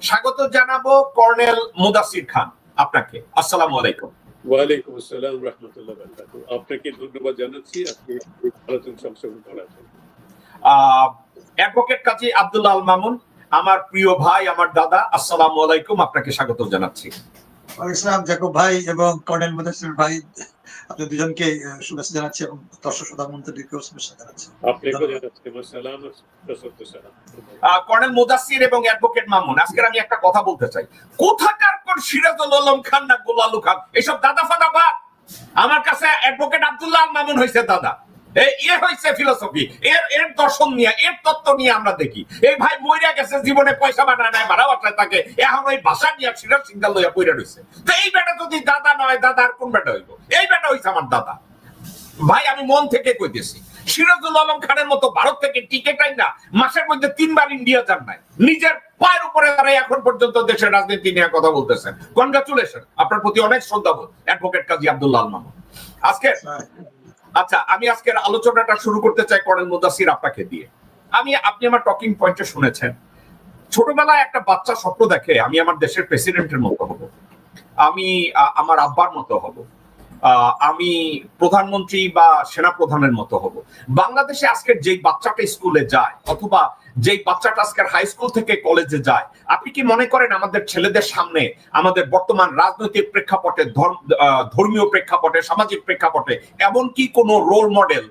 স্বাগত জানাবো কর্নেল মুদাসসির খান আপনাকে। আসসালামু আলাইকুম। ওয়ালাইকুম আসসালাম রাহমাতুল্লাহি ওয়া বারাকাতুহু। আপনাকে ধন্যবাদ জানাচ্ছি আপনি আলোচনা অংশগ্রহণ করার জন্য। অ্যাডভোকেট কাজী আব্দুল্লাহ আল মামুন, আমার প্রিয় ভাই, আমার দাদা, আসসালামু আলাইকুম, আপনাকে স্বাগত জানাচ্ছি। ওয়ালাইকুম আসসালাম জাকুব ভাই এবং কর্নেল মুদাসসির ভাই, আপনাদের দুজনকে শুভেচ্ছা জানাচ্ছি এবং দর্শক শ্রোতা মণ্ডলীকেও শুভেচ্ছা জানাচ্ছি। আপনাকেও জানাচ্ছি সালাম ও সালাম। কর্নেল মুদাসসির এবং অ্যাডভোকেট মামুন, আজকে আমি একটা কথা বলতে চাই। কোথাকার কোন সিরাজুল আলম খান না গোলালু খান, এসব দাদা ফাদা বাদ। আমার কাছে অ্যাডভোকেট আব্দুল্লাহ আল মামুন হইছে দাদা, হইছে ফিলোসফি, এর দর্শন নিয়ে, এর তত্ত্ব নিয়ে আমরা দেখি। এই ভাই মইরা গেছে, জীবনে পয়সা বানায় নাই, ভাড়া বাসায় থাকে, এখন ওই ভাষা নিয়ে সিরাজ সিঙ্গাল লইয়া পইরা রইছে। তো এই বেটা যদি দাদা নয়, দাদা আর কোন বেটা হইব? এই বেটা হইছে আমার দাদা। ভাই আমি মন থেকে কইতেছি, সিরাজুল আলম খানের মতো ভারত থেকে টিকিট না মাসের মধ্যে 3 বার ইন্ডিয়া যান নাই, নিজের পায়ের উপরে দাঁড়িয়ে এখন পর্যন্ত দেশের রাজনীতি নিয়ে কথা বলতেছেন। কনগ্রাচুলেশন, আপনার প্রতি অনেক শ্রদ্ধাবোধ অ্যাডভোকেট কাজী আব্দুল্লাহ আল মামুন। আমি আজকের আলোচনাটা শুরু করতে চাই কর্নেল মুদাসসির আপনাকে দিয়ে। আপনি আমার টকিং পয়েন্টে শুনেছেন, ছোটবেলায় একটা বাচ্চা স্বপ্ন দেখে আমি আমার দেশের প্রেসিডেন্টের মতো হব, আমি আমার আব্বার মতো হব, আমি প্রধানমন্ত্রী বা সেনা প্রধানের মতো হব। বাংলাদেশে আজকের যেই বাচ্চাটা স্কুলে যায় অথবা যেই বাচ্চাটা আজকের হাই স্কুল থেকে কলেজে যায়, আপনি কি মনে করেন আমাদের ছেলেদের সামনে আমাদের বর্তমান রাজনৈতিক প্রেক্ষাপটে, ধর্মীয় প্রেক্ষাপটে, সামাজিক প্রেক্ষাপটে এমন কি কোন রোল মডেল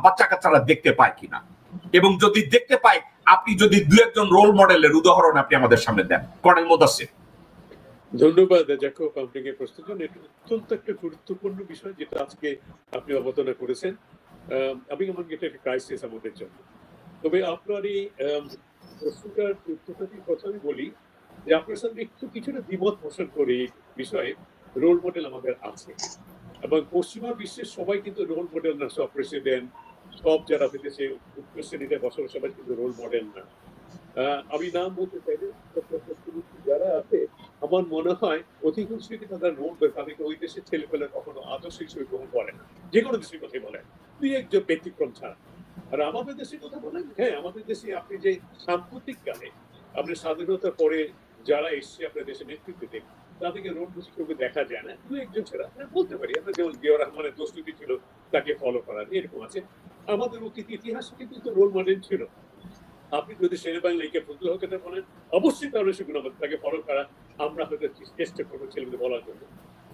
বাচ্চা কাচ্চারা দেখতে পায় কিনা? এবং যদি দেখতে পায়, আপনি যদি 2-1 রোল মডেলের উদাহরণ আপনি আমাদের সামনে দেন। কর্নেল মুদাসসির। ধন্যবাদ জাকুব, আপনাকে প্রশ্নের জন্য। এটা অত্যন্ত একটা গুরুত্বপূর্ণ বিষয় যেটা আজকে আপনি অবতারণা করেছেন। আমি মনে করি এটা একটা ক্রাইসিস আমাদের জন্য। তবে আপনার এই প্রশ্নটার উত্তরটার কথা আমি বলি যে আপনার সঙ্গে একটু কিছুটা দ্বিমত পোষণ করি বিষয়ে। রোল মডেল আমাদের আছে এবং পশ্চিমা বিশ্বের সবাই কিন্তু রোল মডেল না, সব প্রেসিডেন্ট, সব যারা বিদেশে উচ্চ শ্রেণীতে বসবাস সবাই কিন্তু রোল মডেল না। আমি নাম বলতে চাইলে যারা আছে আমার মনে হয় অধিকাংশ তারা রোল মডেল, তাদেরকে ওই দেশের ছেলেপেলে কখনো আদর্শ হিসেবে গ্রহণ করে না, যে কোনো দেশের কথাই বলেন, 2-1 ব্যতিক্রম ছাড়া। আর আমাদের দেশের কথা বলেন, হ্যাঁ আমাদের দেশে আপনি যে সাম্প্রতিক কালে আপনি স্বাধীনতার পরে যারা এসছে আপনার দেশের নেতৃত্বে, তাদেরকে রোল হিসেবে দেখা যায় না, 2-1 ছাড়া বলতে পারি। আমরা যেমন জিয়াউর রহমানের দোস্তি ছিল, তাকে ফলো করা এরকম আছে। আমাদের অতীত ইতিহাসে কিন্তু রোল মডেল ছিল। আপনি যদি শেরেবাংলাকে ফজলুল হকের বলেন, অবশ্যই তার সেগুলো আমাদের তাকে ফলো করা, আমরা হয়তো চেষ্টা করবো ছেলেমেয়েদের বলার জন্য।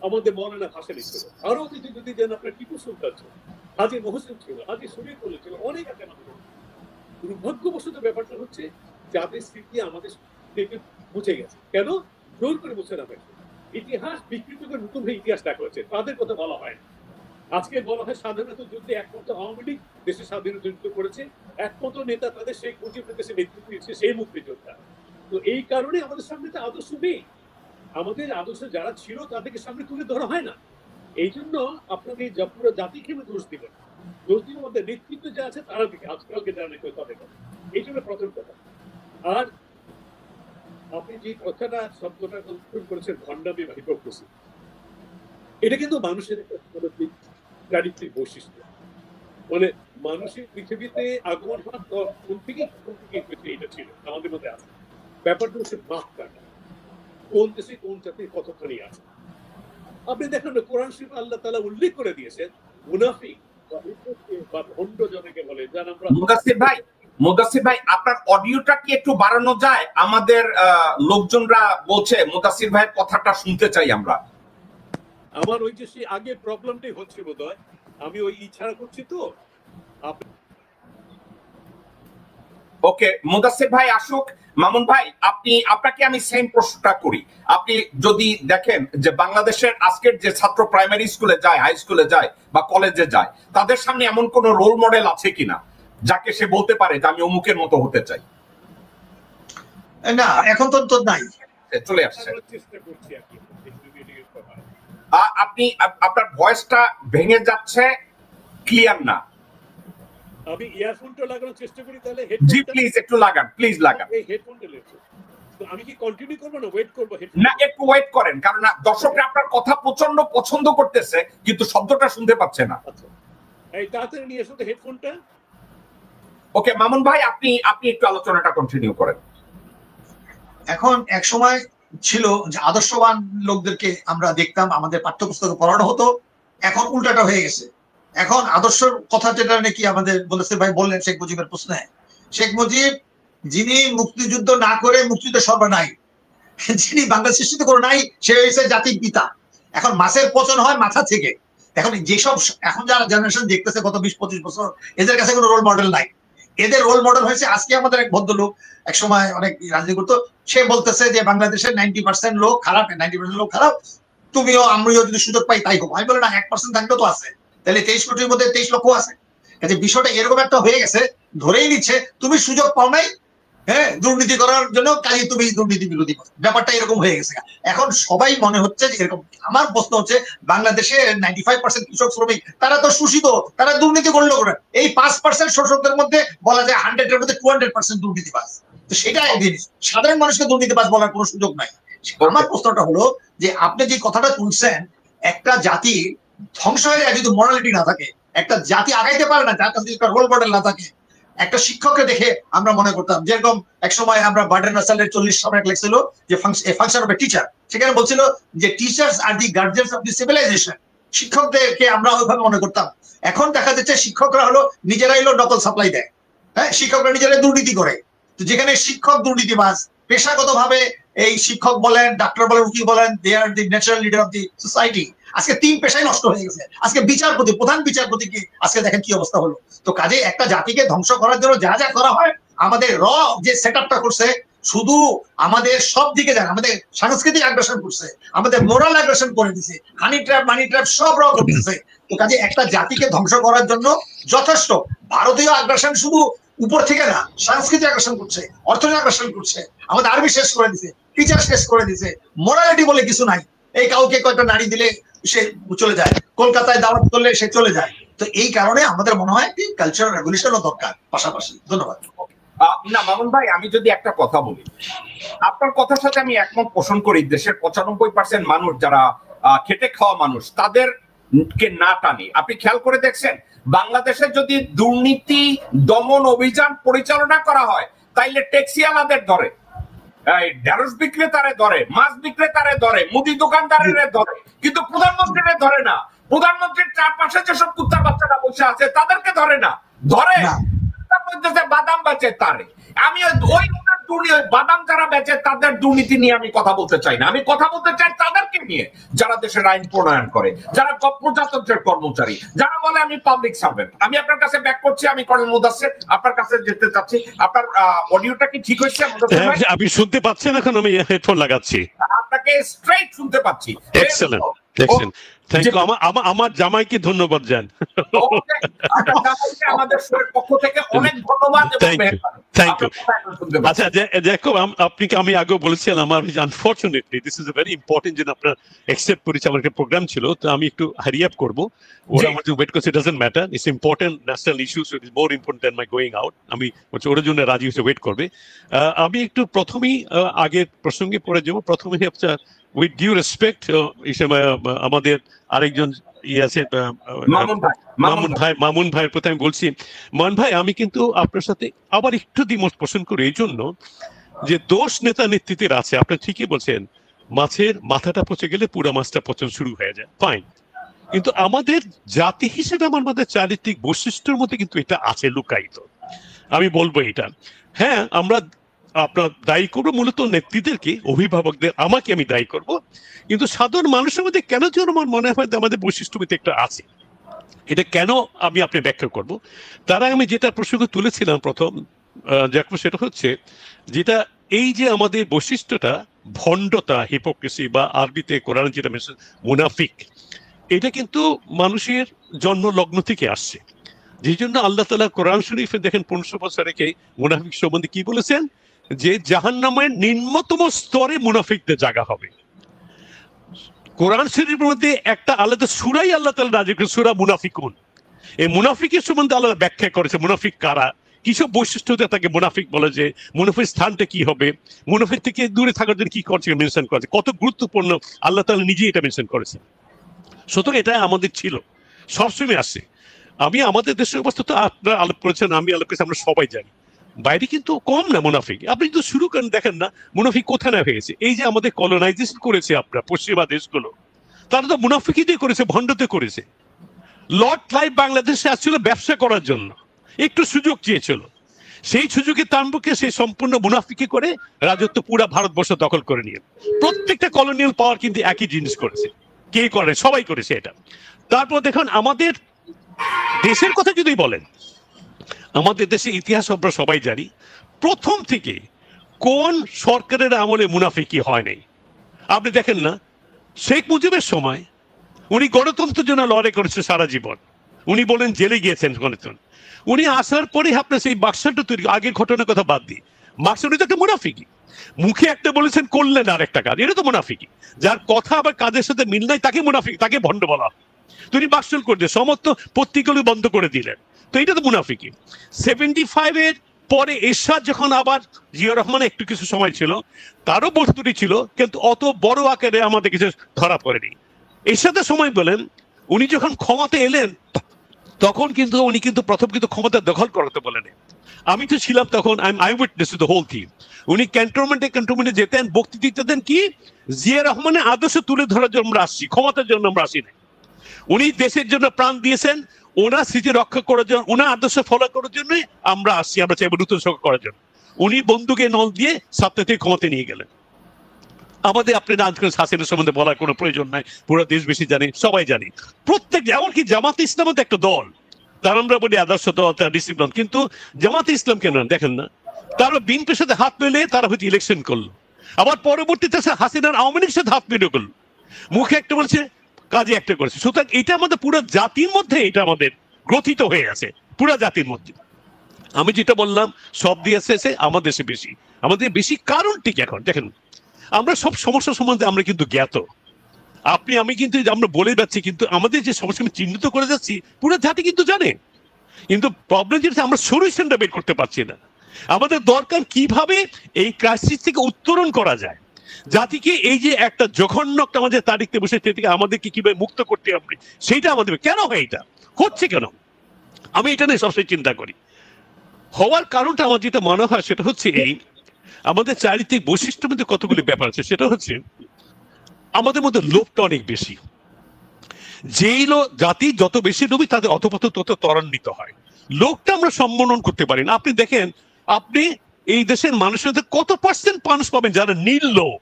আমাদের মৌলানা ভাসানী ছিল, আরো অতীতে যদি দেন আপনার টিপু সুলতান ছিল, হাজী মোহসেন ছিল, হাজী শরীফুল ছিল, অনেক আছে আমাদের। দুর্ভাগ্যবশত ব্যাপারটা হচ্ছে যাদের স্মৃতি আমাদের থেকে মুছে গেছে। কেন? জোর করে মুছে না হয়েছে, ইতিহাস বিকৃত করে নতুন হয়ে ইতিহাস দেখা হচ্ছে, তাদের কথা বলা হয় না। আজকে বলা হয় স্বাধীনতা যুদ্ধে একমাত্র আওয়ামী লীগ দেশের স্বাধীনতা যুদ্ধ করেছে, একমাত্র নেতা তাদের শেখ মুজিবের দেশে নেতৃত্ব দিয়েছে, সেই মুক্তিযোদ্ধা। তো এই কারণে আমাদের সামনে তো আদর্শ নেই, আমাদের আদর্শ যারা ছিল তাদেরকে সামনে তুলে ধরা হয় না। এই জন্য আপনাকে পুরো জাতিকে আমি দোষ দিব না, দোষ দিব আমাদের নেতৃত্ব যা আছে তারা দিকে, আজকালকে যারা নেতৃত্ব তাদের কথা। এই জন্য প্রথম কথা। আর আপনি যে কথাটা শব্দটা উত্তর করেছেন ভণ্ডামি বা হিপোক্রেসি, এটা কিন্তু মানুষের একটা চারিত্রিক বৈশিষ্ট্য। মানে মানুষের পৃথিবীতে আগমন হওয়ার কোন থেকে এটা ছিল আমাদের মধ্যে আছে। ব্যাপারটা হচ্ছে মাপ কাটা, কোন দেশে কোন জাতির কতখানি আছে। আপনি দেখেন না, কোরআন শরীফে আল্লাহ তাআলা উল্লেখ করে দিয়েছেন মুনাফিক বা ভণ্ড জনকে বলে, যার আমরা। মুদাসসির ভাই আপনার অডিওটা কি একটু বাড়ানো যায়? আমাদের লোকজনরা বলছে মুদাসসির ভাইয়ের কথাটা শুনতে চাই আমরা। আমার ওই যে সেই আগে প্রবলেমটাই হচ্ছে বোধহয়, আমি ওই ইচ্ছা করছি তো। ওকে, মুদাসসির ভাই আসুক। মামুন ভাই, আপনাকে আমি সেম প্রশ্নটা করি। আপনি যদি দেখেন যে বাংলাদেশের আজকের যে ছাত্র প্রাইমারি স্কুলে যায়, হাই স্কুলে যায় বা কলেজে যায়, তাদের সামনে এমন কোন রোল মডেল আছে কিনা যাকে সে বলতে পারে যে আমি অমুকের মতো হতে চাই? না, এখন তো নাই, চলে আসছে। আপনি আপনার ভয়েসটা ভেঙে যাচ্ছে, ক্লিয়ার না। আমি ইয়ারফোনটা লাগানোর চেষ্টা করি, তাহলে জি প্লিজ একটু লাগান, প্লিজ লাগান। এই হেডফোনটা লেগেছে, তো আমি কি কন্টিনিউ করব না ওয়েট করব? না, একটু ওয়েট করেন, কারণ দর্শকরা আপনার কথা প্রচন্ড পছন্দ করতেছে কিন্তু শব্দটা শুনতে পাচ্ছে না। আচ্ছা, এই তাড়াতাড়ি নিয়ে এসো তো হেডফোনটা। ওকে মামুন ভাই, আপনি একটু আলোচনাটা কন্টিনিউ করেন। এখন এক সময় ছিল যে আদর্শবান লোকদেরকে আমরা দেখতাম, আমাদের পাঠ্যপুস্তকে পড়ানো হতো। এখন উল্টাটা হয়ে গেছে। এখন আদর্শের কথা যেটা নাকি আমাদের মুদাসসির ভাই বললেন শেখ মুজিবের প্রশ্নে, শেখ মুজিব যিনি মুক্তিযুদ্ধ না করে মুক্তিযুদ্ধ সর্বনাই, যিনি বাংলা সৃষ্টিত করে নাই, সে হয়েছে জাতির পিতা। এখন মাছের পচন হয় মাথা থেকে। এখন যেসব এখন যারা জেনারেশন দেখতেছে গত 20-25 বছর, এদের কাছে কোনো রোল মডেল নাই। এদের রোল মডেল হয়েছে আজকে আমাদের এক ভদ্রলোক, এক সময় অনেক রাজনীতি করতো, সে বলতেছে যে বাংলাদেশের 90% লোক খারাপ, 90% লোক খারাপ, তুমিও আমিও যদি সুযোগ পাই তাই হোক। আমি বলি না, 1% থাকলেও তো আছে, তাহলে 23 কোটির মধ্যে 23 লক্ষ আছে। কাজে বিষয়টা এরকম একটা হয়ে গেছে, ধরেই নিচ্ছে তুমি সুযোগ পাও নাই, হ্যাঁ, দুর্নীতি করার জন্য কাজে তুমি দুর্নীতি বিরোধী। ব্যাপারটা এরকম হয়ে গেছে। এখন সবাই মনে হচ্ছে যে এরকম। আমার প্রশ্ন হচ্ছে, বাংলাদেশে 95% কৃষক শ্রমিক, তারা তো শোষিত, তারা দুর্নীতি করলো করে। এই 5% শোষকদের মধ্যে বলা যায় 100 এর মধ্যে 200% দুর্নীতিবাজ। তো সেটা একদিন সাধারণ মানুষকে দুর্নীতিবাজ বলার কোনো সুযোগ নাই। আমার প্রশ্নটা হলো যে আপনি যে কথাটা তুলছেন, একটা জাতি ধ্বংস হয়ে যায় যদি মোরালিটি না থাকে, একটা জাতি আগাইতে পারে না যার কাছে একটা রোল মডেল না থাকে। একটা শিক্ষককে দেখে আমরা মনে করতাম, যেরকম এক সময় আমরা বার্ডেন রাসেলের 40 সালে লেখছিল যে ফাংশন অফ এ টিচার, সেখানে বলছিল যে teachers are the guardians of the civilization. শিক্ষকদেরকে আমরা ওইভাবে মনে করতাম। এখন দেখা যাচ্ছে শিক্ষকরা হলো নিজেরাই হলো নকল সাপ্লাই দেয়, হ্যাঁ, শিক্ষকরা নিজেরাই দুর্নীতি করে। তো যেখানে শিক্ষক দুর্নীতিবাজ, পেশাগত ভাবে এই শিক্ষক বলেন, ডাক্তার বলেন, উকিল বলেন, they are the natural leader of the society. আজকে 3 পেশাই নষ্ট হয়ে গেছে। আজকে বিচারপতি, প্রধান বিচারপতি কি আজকে দেখেন কি অবস্থা হলো। তো কাজে একটা জাতিকে ধ্বংস করার জন্য যা যা করা হয়, আমাদের যে সেটআপটা করছে, শুধু আমাদের সব দিকে যান, আমাদের সাংস্কৃতিক আগ্রাসন করছে, আমাদের মোরাল আগ্রাসন করে দিছে, হানি ট্র্যাপ মানি ট্র্যাপ সব রকম করতেছে। তো কাজে একটা জাতিকে ধ্বংস করার জন্য যথেষ্ট ভারতীয় আগ্রাসন শুধু উপর থেকে না, সাংস্কৃতিক আগ্রাসন করছে, অর্থনৈতিক আগ্রাসন করছে, আমাদের আর্মি শেষ করে দিছে, টিচার শেষ করে দিছে, মোরালিটি বলে কিছু নাই। এই কাউকে কয়েকটা নারী দিলে সে চলে যায়, কলকাতায় দাওয়াত করলে সে চলে যায়। তো এই কারণে আমাদের মনে হয় কি কালচারাল রেগুলেশনও দরকার পাশাপাশি। ধন্যবাদ। না মামুন ভাই, আমি যদি একটা কথা বলি, আপনার কথার সাথে আমি একমত পোষণ করি। দেশের 95% মানুষ যারা খেটে খাওয়া মানুষ, তাদেরকে না টানি। আপনি খেয়াল করে দেখছেন, বাংলাদেশে যদি দুর্নীতি দমন অভিযান পরিচালনা করা হয়, তাইলে ট্যাক্সিওয়ালাদের ধরে, ঢেঁড়স বিক্রেতারে ধরে, মাছ বিক্রেতারে ধরে, মুদি দোকানদারের ধরে, কিন্তু প্রধানমন্ত্রীরে ধরে না। প্রধানমন্ত্রীর চারপাশে যেসব কুত্তার বাচ্চারা বসে আছে তাদেরকে ধরে না, ধরে বাদাম বেচে তারে। আমি ওই বাদাম যারা বেচে তাদের দুর্নীতি নিয়ে আমি কথা বলতে চাই না। আমি কথা বলতে চাই তাদেরকে নিয়ে যারা দেশের আইন প্রণয়ন করে, যারা প্রজাতন্ত্রের কর্মচারী, যারা বলে আমি পাবলিক সার্ভেন্ট। আমি আপনার কাছে ব্যাক করছি, আমি কর্নেল মুদাসসির আপনার কাছে যেতে চাচ্ছি। আপনার অডিওটা কি ঠিক হয়েছে? আপনি শুনতে পাচ্ছেন? এখন আমি হেডফোন লাগাচ্ছি, আপনাকে স্ট্রেইট শুনতে পাচ্ছি। Excellent, excellent, thank you. আমার জামাইকে ধন্যবাদ জান। আমাদের পক্ষ থেকে অনেক ধন্যবাদ। Thank you. আচ্ছা দেখো, আপনাকে আমি আগে বলেছিলাম, আমার unfortunately this is a very important, যে আপনার অ্যাকসেপ্ট করেছি। আমার একটা প্রোগ্রাম ছিল, তো আমি একটু হারি আপ করবো। ওরা আমার জন্য ওয়েট করছে, doesn't matter, it's important national issue, so it is more important than my going out. আমি ওর জন্য রাজি হচ্ছে, ওয়েট করবে। আমি একটু প্রথমেই আগের প্রসঙ্গে পড়ে যাবো। প্রথমে আপনার উইথ ডিউ রেসপেক্ট, আমাদের আরেকজন আছে মামুন ভাইয়ের প্রতি আমি বলছি, মামুন ভাই, আমি কিন্তু আপনার সাথে আবার একটু দ্বিমত পোষণ করি এই জন্য যে দোষ নেতা নেতৃত্বের আছে। আপনি ঠিকই বলছেন, মাছের মাথাটা পচে গেলে পুরো মাছটা পচন শুরু হয়ে যায়, ফাইন। কিন্তু আমাদের জাতি হিসেবে আমাদের চারিত্রিক বৈশিষ্ট্যের মধ্যে কিন্তু এটা আছে লুকায়িত। আমি বলবো এটা, হ্যাঁ, আমরা আপনার দায়ী করবো মূলত নেতৃত্বদেরকে, অভিভাবকদের, আমাকে আমি দায়ী করব। কিন্তু সাধারণ মানুষের মধ্যে কেন যেন আমার মনে হয় আমাদের বৈশিষ্ট্যমিতে একটা আছে, এটা কেন আমি আপনি ব্যাখ্যা করব। তারা আমি যেটা প্রসঙ্গ তুলেছিলাম প্রথম, সেটা হচ্ছে যেটা এই যে আমাদের বৈশিষ্ট্যটা ভণ্ডতা, হিপোক্রেসি, বা আরবিতে কোরআন যেটা মুনাফিক, এটা কিন্তু মানুষের জন্ম লগ্ন থেকে আসছে। যেই জন্য আল্লাহ তাআলা কোরআন শরীফে দেখেন 15 বছর রেখে মুনাফিক সম্বন্ধে কি বলেছেন, যে জাহান্নামের নিম্নতম স্তরে মুনাফিকদের জায়গা হবে। কোরআন শরীফের মধ্যে একটা আলাদা সূরাই আল্লাহ তাআলা নাযিল করেছেন, সূরা মুনাফিকুন। এই মুনাফিকের সম্বন্ধে আল্লাহ ব্যাখ্যা করেছে, মুনাফিক কারা, কিসব বৈশিষ্ট্যতে তাকে মুনাফিক বলে, যে মুনাফিক স্থানটা কি হবে, মুনাফিক থেকে দূরে থাকার জন্য কি করছে মেনশন করেছে, কত গুরুত্বপূর্ণ আল্লাহ তাআলা নিজেই এটা মেনশন করেছেন। সুতরাং এটা আমাদের ছিল, সবসময় আসছে। আমি আমাদের দেশের অবস্থা তো আপনারা আলাপ করেছেন, আমি আলাপ করেছি, আমরা সবাই জানি বাইরে কিন্তু কম না মুনাফিক। আপনি কিন্তু শুরু করেন, দেখেন না মুনাফিক কোথায় না হয়েছে। এই যে আমাদের কলোনাইজেশন করেছে আপনার পশ্চিমা দেশগুলো, তারা তো মুনাফিকই দিয়ে করেছে, ভণ্ডতে করেছে। লর্ড ক্লাইভ বাংলাদেশে আসছিল ব্যবসা করার জন্য, একটু সুযোগ চেয়েছিল, সেই সুযোগে তাম্বুকে সেই সম্পূর্ণ মুনাফিকি করে রাজত্ব পুরা ভারতবর্ষ দখল করে নিয়ে। প্রত্যেকটা কলোনিয়াল পাওয়ার কিন্তু একই জিনিস করেছে, কে করে, সবাই করেছে এটা। তারপর দেখুন আমাদের দেশের কথা যদি বলেন, আমাদের দেশের ইতিহাস আমরা সবাই জানি, প্রথম থেকে কোন সরকারের আমলে মুনাফিকি হয় নাই। আপনি দেখেন না, শেখ মুজিবের সময় উনি গণতন্ত্রের জন্য লড়াই করেছে সারা জীবন, উনি বলেন জেলে গিয়েছেন গণতন্ত্র। উনি আসার পরে আপনার সেই বাক্সাটা তৈরি, আগের ঘটনার কথা বাদ দিই, বাক্সাটা তো একটা মুনাফিকি। মুখে একটা বলেছেন, করলেন আর একটা কাজ, এটা তো মুনাফিকি। যার কথা আবার কাজের সাথে মিল নাই তাকে মুনাফিক, তাকে ভণ্ড বলা। তিনি বাক্সল করে দিয়ে সমস্ত পত্রিকাগুলো বন্ধ করে দিলেন, তো এটা তো মুনাফিকি। 75-এর পরে এরশাদ যখন আবার জিয়া রহমান একটু কিছু সময় ছিল, তারও বস্তু ত্রুটি ছিল, কিন্তু অত বড় আকারে আমাদের কিছু ধরা পড়েনি। এরশাদের সময় বলেন, উনি যখন ক্ষমতা এলেন তখন কিন্তু উনি কিন্তু প্রথম কিন্তু ক্ষমতা দখল করাতে বলেন। আমি তো ছিলাম তখন, I witness the whole thing. উনি ক্যান্টনমেন্টে যেতেন, বক্তৃতা দিতেন কি জিয়া রহমানের আদর্শ তুলে ধরার জন্য আমরা আসছি, ক্ষমতার জন্য আমরা আসি না। উনি দেশের জন্য প্রাণ দিয়েছেন, ওনার স্মৃতি রক্ষা করার জন্য, ওনার আদর্শ ফলো করার জন্যই আমরা আসছি, আমরা চাইব নতুন সরকার করার জন্য। উনি বন্দুকে নল দিয়ে সাতটা থেকে ক্ষমতা নিয়ে গেলেন। আমাদের আপনি হাসিনার সম্বন্ধে বলার কোনো প্রয়োজন নাই, পুরো দেশ বেশি জানি, সবাই জানি। প্রত্যেক, এমনকি জামাতে ইসলাম একটা দল, তার আমরা বলি আদর্শ দল, তার ডিসিপ্লিন, কিন্তু জামাতে ইসলাম কেন দেখেন না, তারা বিএনপির সাথে হাত মিলে তারা হয়তো ইলেকশন করলো, আবার পরবর্তীতে হাসিনার আওয়ামী লীগের সাথে হাত মিলে করলো, মুখে একটা বলছে কাজে একটা করেছে। সুতরাং এটা আমাদের পুরো জাতির মধ্যে, এটা আমাদের গ্রথিত হয়ে আছে পুরো জাতির মধ্যে। আমি যেটা বললাম সব দিয়ে শেষে আমাদের দেশে বেশি, আমাদের বেশি কারণটি কি, এখন দেখেন আমরা সব সমস্যা সম্বন্ধে আমরা কিন্তু জ্ঞাত, আপনি আমি কিন্তু আমরা বলে যাচ্ছি, কিন্তু আমাদের যে সমস্যা আমি চিহ্নিত করে যাচ্ছি পুরো জাতি কিন্তু জানে, কিন্তু প্রবলেম যেটা আমরা সলিউশনটা বের করতে পারছি না। আমাদের দরকার কিভাবে এই ক্রাইসিস থেকে উত্তরণ করা যায়, জাতিকে এই যে একটা জঘন্য একটা আমাদের তারিখতে বসে থেকে আমাদেরকে কিভাবে মুক্ত করতে হবে, সেইটা আমাদের কেন হয়, এটা হচ্ছে কেন, আমি এটা নিয়ে সবসময় চিন্তা করি। হওয়ার কারণটা আমার যেটা মনে হয় সেটা হচ্ছে এই, আমাদের চারিত্রিক বৈশিষ্ট্যের মধ্যে কতগুলি ব্যাপার আছে। সেটা হচ্ছে আমাদের মধ্যে লোভটা অনেক বেশি। যেই জাতি যত বেশি লোভী তাদের অতপত তত ত্বরান্বিত হয়। লোকটা আমরা সম্বোধন করতে পারি না। আপনি দেখেন, আপনি এই দেশের মানুষের কত পার্সেন্ট মানুষ পাবেন যারা নির্লোভ।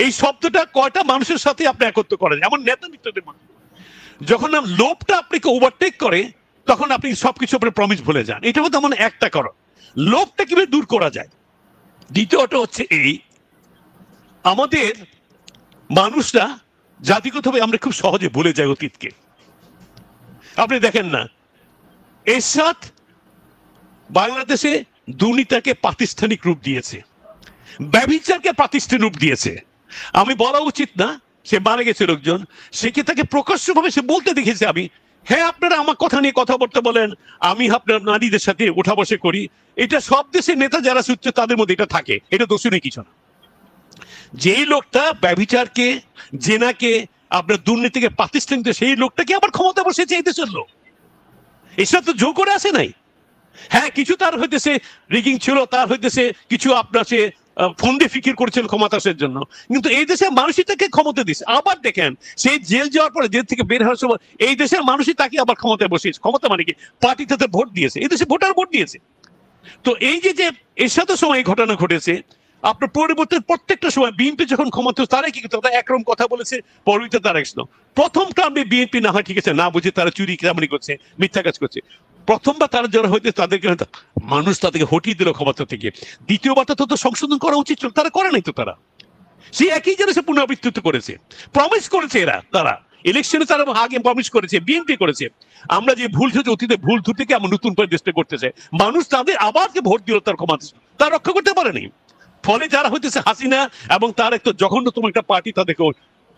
এই শব্দটা কয়টা মানুষের সাথে আপনি একত্র করেন, এমন নেতা মিত্রদের মধ্যে। যখন লোভটা আপনাকে ওভারটেক করে তখন আপনি সবকিছু আপনার প্রমিস ভুলে যান। এটা হতো এমন একটা কারণ। লোভটা কিভাবে দূর করা যায়? দ্বিতীয়টা হচ্ছে এই, আমাদের মানুষরা জাতিগতভাবে আমরা খুব সহজে ভুলে যাই অতীতকে। আপনি দেখেন না, এরশাদ বাংলাদেশে দুর্নীতিকে প্রাতিষ্ঠানিক রূপ দিয়েছে, ব্যভিচারকে প্রাতিষ্ঠানিক রূপ দিয়েছে। আমি বলা উচিত না, সে মারা গেছে লোকজন, সেকে তাকে প্রকাশ্যভাবে সে বলতে দেখেছে, আমি হ্যাঁ আপনারা আমার কথা নিয়ে কথা বলতে বলেন, আমি আপনার নারীদের সাথে উঠা বসে করি। এটা সব দেশের নেতা যারা শুচ্ছে তাদের মধ্যে এটা থাকে, এটা দোষণীয় কিছু না। যেই লোকটা ব্যভিচারকে, জেনাকে, আপনার দুর্নীতিকে প্রাতিষ্ঠানিক, সেই লোকটাকে আবার ক্ষমতা বসেছে এই দেশের লোক। এসব তো জোর করে আসে নাই। হ্যাঁ, কিছু তার হইতেছে রিগিং ছিল, তার হইতেছে কিছু আপনার সে ফন্দি ফিকির করেছিল ক্ষমতার জন্য, কিন্তু এই দেশের মানুষই তাকে ক্ষমতা দিচ্ছে। আবার দেখেন, সেই জেল যাওয়ার পরে, জেল থেকে বের হওয়ার সময় এই দেশের মানুষই তাকে আবার ক্ষমতায় বসিয়েছে। ক্ষমতা মানে কি? পার্টি তাতে ভোট দিয়েছে, এই দেশে ভোটার ভোট দিয়েছে। তো এই যে এর সাথে সময় এই ঘটনা ঘটেছে, আপনার পরিবর্তন প্রত্যেকটা সময় বিএনপি যখন ক্ষমতা, তারা কি করতো, তারা একরকম কথা বলেছে, পরবর্তীতে তারা এসলো। প্রথম টার্মে বিএনপি না হয় ঠিক আছে, না বুঝে তারা চুরি কেমনি করছে, মিথ্যা কাজ করছে। প্রথমবার তারা যারা হইতে তাদেরকে মানুষ তাদেরকে হটিয়ে দিল ক্ষমতা থেকে। দ্বিতীয়বার তো সংশোধন করা উচিত ছিল, তারা করে নাই তো। তারা সেই একই জিনিসে পুনরাবৃত্তি করেছে, প্রমিস করেছে এরা। তারা ইলেকশনে তারা আগে প্রমিস করেছে, বিএনপি করেছে। আমরা যে ভুল হয়েছে অতীতে, ভুল থেকে আমরা নতুন করে দেশটা করতে চাই। মানুষ তাদের আবার যে ভোট দিল তার ক্ষমতা, তা রক্ষা করতে পারেনি। ফলে যারা হইতেছে হাসিনা এবং তার একটা জঘন্যতম একটা পার্টি তাদেরকে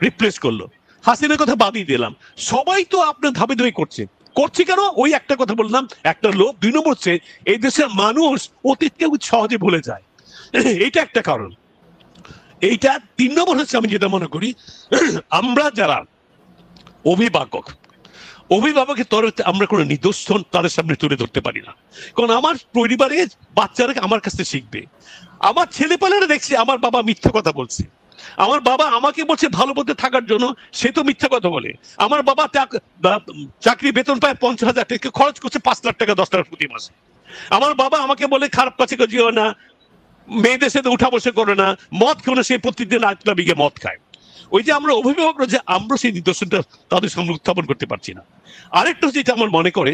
রিপ্লেস করলো। হাসিনার কথা বাদই দিলাম, সবাই তো আপনার ধাপে ধাপে করছে কেন? ওই একটা কথা বললাম, একটা লোক। 2 নম্বর হচ্ছে এই দেশের মানুষ অতীতকে সহজে ভুলে যায়, এইটা একটা কারণ। এইটা 3 নম্বর হচ্ছে আমি যেটা মনে করি, আমরা যারা অভিভাবক, অভিভাবকের তরফে আমরা কোনো নিদর্শন তাদের সামনে তুলে ধরতে পারি না, কারণ আমার পরিবারে বাচ্চারা আমার কাছে শিখবে। আমার ছেলেপেলেরা দেখছি আমার বাবা মিথ্যা কথা বলছে, আমার বাবা আমাকে বলছে ভালো পথে থাকার জন্য, সে তো মিথ্যা কথা বলে। আমার বাবা চাকরি বেতন পায় 50,000 টাকা, খরচ করছে 5 লাখ টাকা 10 টাকা প্রতি মাসে। আমার বাবা আমাকে বলে খারাপ কাছে যেও না, মেয়েদের সাথে উঠা বসে করে না, মদ খেয়ে না, সে প্রতিদিন 8 বিঘে মদ খায়। ওই যে আমরা অভিভাবকরা যে আমরা সেই নিদর্শনটা তাদের সামনে উত্থাপন করতে পারছি না। আরেকটা যেটা আমার মনে করে,